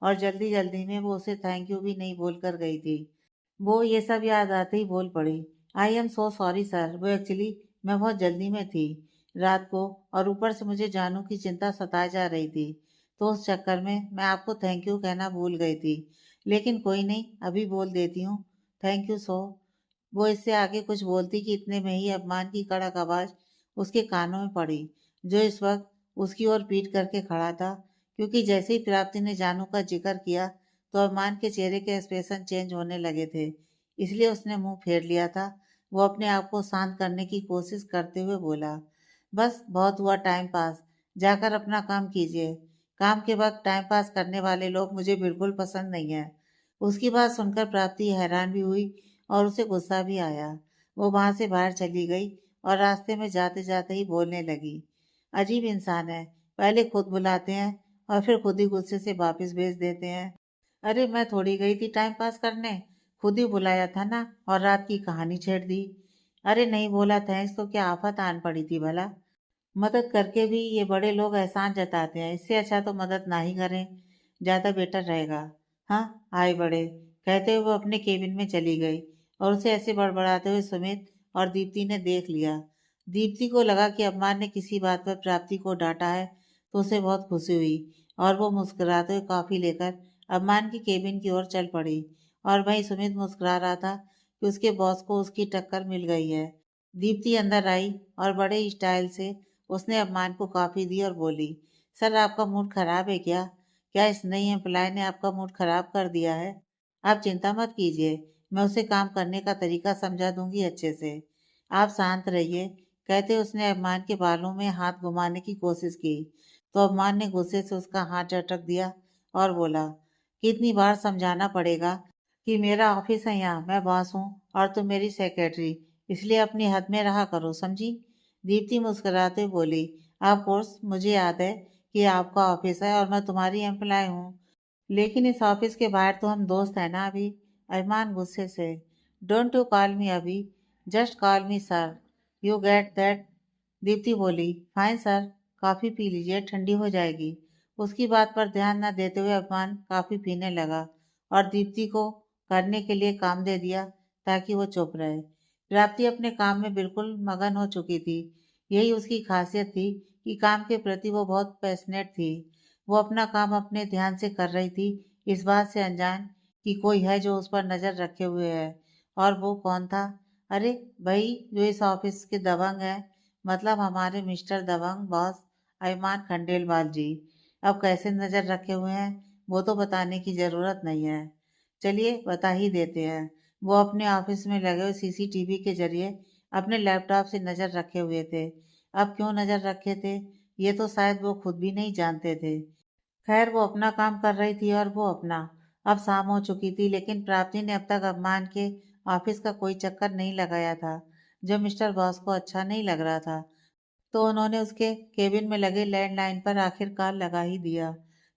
और जल्दी जल्दी में वो उसे थैंक यू भी नहीं बोलकर गई थी। वो ये सब याद आते ही बोल पड़ी, I am so sorry sir, वो एक्चुअली मैं बहुत जल्दी में थी रात को, और ऊपर से मुझे जानू की चिंता सताए जा रही थी, तो उस चक्कर में मैं आपको थैंक यू कहना भूल गई थी। लेकिन कोई नहीं, अभी बोल देती हूँ, थैंक यू सो। वो इससे आगे कुछ बोलती कि इतने में ही अपमान की कड़क आवाज उसके कानों में पड़ी, जो इस वक्त उसकी ओर पीट करके खड़ा था। क्योंकि जैसे ही प्राप्ति ने जानू का जिक्र किया तो अरमान के चेहरे के एक्सप्रेशन चेंज होने लगे थे, इसलिए उसने मुंह फेर लिया था। वो अपने आप को शांत करने की कोशिश करते हुए बोला, बस बहुत हुआ टाइम पास, जाकर अपना काम कीजिए। काम के वक्त टाइम पास करने वाले लोग मुझे बिल्कुल पसंद नहीं है। उसकी बात सुनकर प्राप्ति हैरान भी हुई और उसे गुस्सा भी आया। वो वहां से बाहर चली गई और रास्ते में जाते जाते ही बोलने लगी, अजीब इंसान है, पहले खुद बुलाते हैं और फिर खुद ही गुस्से से वापस भेज देते हैं। अरे मैं थोड़ी गई थी टाइम पास करने, खुद ही बुलाया था ना, और रात की कहानी छेड़ दी। अरे नहीं बोला थैंक्स तो क्या आफत आन पड़ी थी भला? मदद करके भी ये बड़े लोग एहसान जताते हैं, इससे अच्छा तो मदद ना ही करें, ज्यादा बेटर रहेगा। हाँ, आए बड़े, कहते हुए वो अपने केबिन में चली गई और उसे ऐसे बड़बड़ाते हुए सुमित और दीप्ति ने देख लिया। दीप्ति को लगा कि अम्मान ने किसी बात पर प्राप्ति को डांटा है, तो उसे बहुत खुशी हुई और वो मुस्कुराते हुए कॉफी लेकर अम्मान की केबिन की ओर चल पड़ी। और वहीं सुमित मुस्कुरा रहा था कि उसके बॉस को उसकी टक्कर मिल गई है। दीप्ति अंदर आई और बड़े स्टाइल से उसने अम्मान को कॉफी दी और बोली, सर आपका मूड खराब है क्या? क्या इस नई एम्प्लॉय ने आपका मूड खराब कर दिया है? आप चिंता मत कीजिए, मैं उसे काम करने का तरीका समझा दूंगी अच्छे से। आप शांत रहिए, कहते उसने अम्मान के बालों में हाथ घुमाने की कोशिश की, तो अम्मान ने गुस्से से उसका हाथ झटक दिया और बोला, कितनी बार समझाना पड़ेगा कि मेरा ऑफिस है, यहाँ मैं बॉस हूँ और तुम मेरी सेक्रेटरी, इसलिए अपनी हद में रहा करो, समझी? दीप्ति मुस्कुराते हुए बोली, ऑफ कोर्स मुझे याद है कि आपका ऑफिस है और मैं तुम्हारी एम्प्लॉय हूँ, लेकिन इस ऑफिस के बाहर तो हम दोस्त हैं ना अभी। अरमान गुस्से से, डोंट यू कॉल मी अभी, just call me sir, you get that? Deepti बोली, फाइन सर, कॉफी पी लीजिए, ठंडी हो जाएगी। उसकी बात पर ध्यान न देते हुए अरमान कॉफी पीने लगा और दीप्ति को करने के लिए काम दे दिया ताकि वो चुप रहे। प्राप्ति अपने काम में बिल्कुल मगन हो चुकी थी। यही उसकी खासियत थी कि काम के प्रति वो बहुत पैशनेट थी। वो अपना काम अपने ध्यान से कर रही थी, इस बात से अनजान कि कोई है जो उस पर नजर रखे हुए है। और वो कौन था? अरे भाई, जो इस ऑफिस के दबंग है, मतलब हमारे मिस्टर दबंग बॉस अरमान खंडेलवाल जी। अब कैसे नजर रखे हुए हैं वो तो बताने की जरूरत नहीं है, चलिए बता ही देते हैं। वो अपने ऑफिस में लगे हुए सीसीटीवी के जरिए अपने लैपटॉप से नजर रखे हुए थे। अब क्यों नजर रखे थे ये तो शायद वो खुद भी नहीं जानते थे। खैर, वो अपना काम कर रही थी और वो अपना। अब शाम हो चुकी थी, लेकिन प्राप्ति ने अब तक अम्मान के ऑफिस का कोई चक्कर नहीं लगाया था, जो मिस्टर बॉस को अच्छा नहीं लग रहा था। तो उन्होंने उसके केबिन में लगे लैंडलाइन पर आखिर कॉल लगा ही दिया।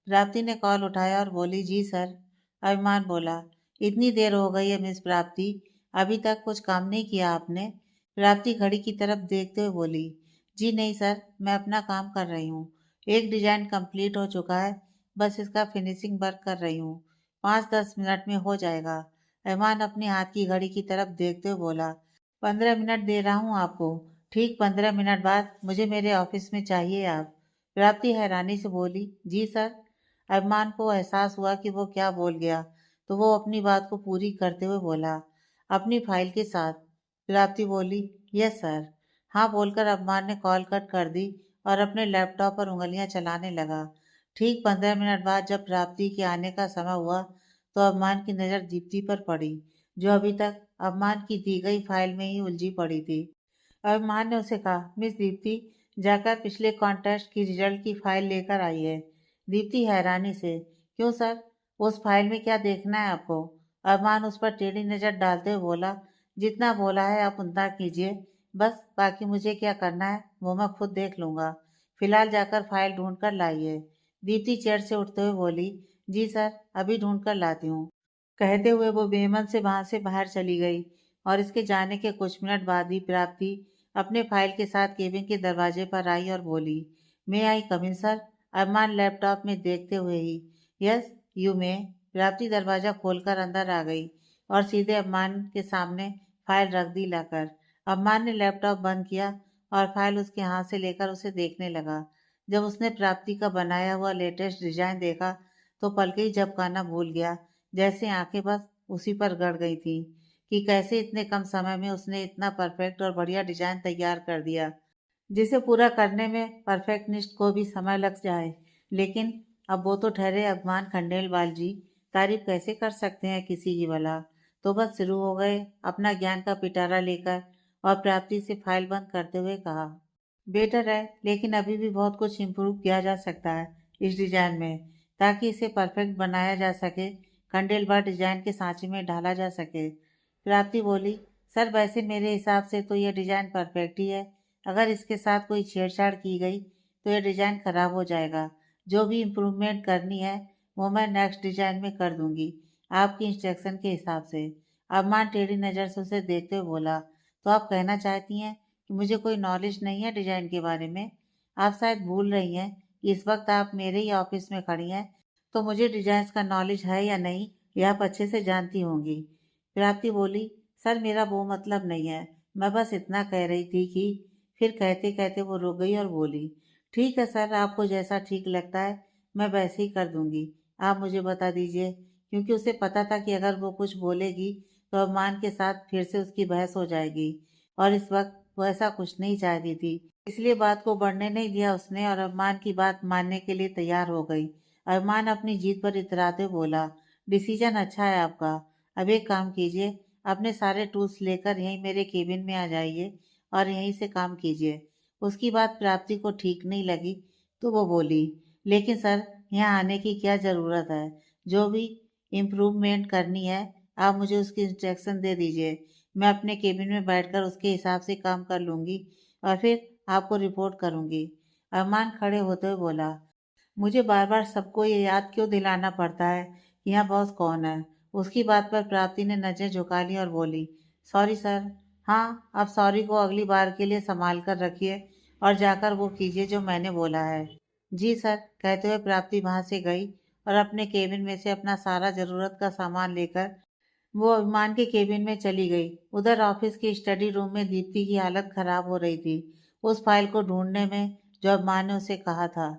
प्राप्ति ने कॉल उठाया और बोली, जी सर। अभिमान बोला, इतनी देर हो गई है मिस प्राप्ति, अभी तक कुछ काम नहीं किया आपने? प्राप्ति घड़ी की तरफ देखते हुए बोली, जी नहीं सर, मैं अपना काम कर रही हूँ। एक डिजाइन कंप्लीट हो चुका है, बस इसका फिनिशिंग वर्क कर रही हूँ, 5-10 मिनट में हो जाएगा। अभिमान अपने हाथ की घड़ी की तरफ देखते हुए बोला, 15 मिनट दे रहा हूँ आपको, ठीक 15 मिनट बाद मुझे मेरे ऑफिस में चाहिए आप। प्राप्ति हैरानी से बोली, जी सर। अभिमान को एहसास हुआ कि वो क्या बोल गया, तो वो अपनी बात को पूरी करते हुए बोला, अपनी फाइल के साथ? प्राप्ति बोली, यस सर। हाँ बोलकर अभिमान ने कॉल कट कर दी और अपने लैपटॉप पर उंगलियां चलाने लगा। ठीक 15 मिनट बाद जब प्राप्ति के आने का समय हुआ, तो अभिमान की नज़र दीप्ति पर पड़ी, जो अभी तक अभिमान की दी गई फाइल में ही उलझी पड़ी थी। अभिमान ने उसे कहा, मिस दीप्ति, जाकर पिछले कॉन्टेस्ट की रिजल्ट की फाइल लेकर आई है। दीप्ति हैरानी से, क्यों सर, उस फाइल में क्या देखना है आपको? अभिमान उस पर टेढ़ी नजर डालते हुए बोला, जितना बोला है आप उतना कीजिए, बस बाकी मुझे क्या करना है वो मैं खुद देख लूंगा। फिलहाल जाकर फाइल ढूंढ कर लाइए। दीप्ति चेयर से उठते हुए बोली, जी सर, अभी ढूंढ कर लाती हूँ। कहते हुए वो बेमन से वहां से बाहर चली गई। और इसके जाने के कुछ मिनट बाद ही प्राप्ति अपने फाइल के साथ केबिन के दरवाजे पर आई और बोली, "मे आई कम इन सर?" अरमान लैपटॉप में देखते हुए ही, "यस यू मे।" प्राप्ति दरवाजा खोलकर अंदर आ गई और सीधे अरमान के सामने फाइल रख दी लाकर। अरमान ने लैपटॉप बंद किया और फाइल उसके हाथ से लेकर उसे देखने लगा। जब उसने प्राप्ति का बनाया हुआ लेटेस्ट डिजाइन देखा तो पलके ही झपकाना भूल गया, जैसे आंखें बस उसी पर गड़ गई थी कि कैसे इतने कम समय में उसने इतना परफेक्ट और बढ़िया डिजाइन तैयार कर दिया जिसे पूरा करने में परफेक्शनिस्ट को भी समय लग जाए। लेकिन अब वो तो ठहरे अभिमान खंडेलवाल जी, तारीफ कैसे कर सकते हैं किसी की भला। तो बस शुरू हो गए अपना ज्ञान का पिटारा लेकर और प्राप्ति से फाइल बंद करते हुए कहा, बेटर है लेकिन अभी भी बहुत कुछ इम्प्रूव किया जा सकता है इस डिजाइन में, ताकि इसे परफेक्ट बनाया जा सके, खंडेलवाल डिजाइन के सांचे में ढाला जा सके। प्राप्ति बोली, सर वैसे मेरे हिसाब से तो यह डिजाइन परफेक्ट ही है। अगर इसके साथ कोई छेड़छाड़ की गई तो यह डिजाइन खराब हो जाएगा। जो भी इम्प्रूवमेंट करनी है वो मैं नेक्स्ट डिजाइन में कर दूंगी, आपकी इंस्ट्रक्शन के हिसाब से। अरमान टेढ़ी नज़र से उसे देखते हुए बोला, तो आप कहना चाहती हैं कि मुझे कोई नॉलेज नहीं है डिजाइन के बारे में? आप शायद भूल रही हैं कि इस वक्त आप मेरे ही ऑफिस में खड़ी हैं, तो मुझे डिजाइन का नॉलेज है या नहीं ये आप अच्छे से जानती होंगी। प्राप्ति बोली, सर मेरा वो मतलब नहीं है, मैं बस इतना कह रही थी कि। फिर कहते कहते वो रुक गई और बोली, ठीक है सर, आपको जैसा ठीक लगता है मैं वैसे ही कर दूंगी। आप मुझे बता दीजिए, क्योंकि उसे पता था कि अगर वो कुछ बोलेगी तो अरमान के साथ फिर से उसकी बहस हो जाएगी और इस वक्त वो ऐसा कुछ नहीं चाहती थी। इसलिए बात को बढ़ने नहीं दिया उसने और अरमान की बात मानने के लिए तैयार हो गई। अरमान अपनी जीत पर इतराते बोला, डिसीजन अच्छा है आपका। अब एक काम कीजिए, अपने सारे टूल्स लेकर यहीं मेरे केबिन में आ जाइए और यहीं से काम कीजिए। उसकी बात प्राप्ति को ठीक नहीं लगी तो वो बोली, लेकिन सर यहाँ आने की क्या ज़रूरत है? जो भी इम्प्रूवमेंट करनी है आप मुझे उसकी इंस्ट्रक्शन दे दीजिए, मैं अपने केबिन में बैठकर उसके हिसाब से काम कर लूँगी और फिर आपको रिपोर्ट करूँगी। अरमान खड़े होते हुए बोला, मुझे बार बार सबको ये याद क्यों दिलाना पड़ता है कि यहाँ बॉस कौन है? उसकी बात पर प्राप्ति ने नजर झुका ली और बोली, सॉरी सर। हाँ, अब सॉरी को अगली बार के लिए संभाल कर रखिए और जाकर वो कीजिए जो मैंने बोला है। जी सर, कहते हुए प्राप्ति वहां से गई और अपने केबिन में से अपना सारा जरूरत का सामान लेकर वो अभिमान के केबिन में चली गई। उधर ऑफिस के स्टडी रूम में दीप्ति की हालत खराब हो रही थी उस फाइल को ढूंढने में जो अभिमान ने उसे कहा था।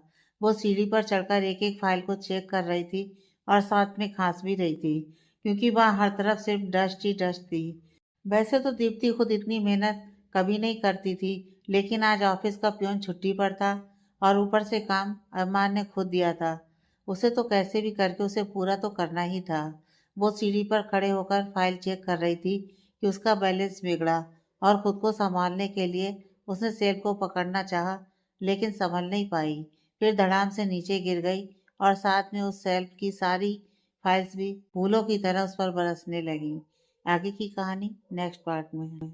वो सीढ़ी पर चढ़कर एक एक फाइल को चेक कर रही थी और साथ में खांस भी रही थी, क्योंकि वहाँ हर तरफ सिर्फ डस्ट ही डस्ट थी। वैसे तो दीप्ति खुद इतनी मेहनत कभी नहीं करती थी, लेकिन आज ऑफिस का प्यून छुट्टी पर था और ऊपर से काम अरमान ने खुद दिया था। उसे तो कैसे भी करके उसे पूरा तो करना ही था। वो सीढ़ी पर खड़े होकर फाइल चेक कर रही थी कि उसका बैलेंस बिगड़ा और खुद को संभालने के लिए उसने सेल को पकड़ना चाहा, लेकिन संभल नहीं पाई। फिर धड़ाम से नीचे गिर गई और साथ में उस सेल्फ की सारी फाइल्स भी फूलों की तरह उस पर बरसने लगी। आगे की कहानी नेक्स्ट पार्ट में है।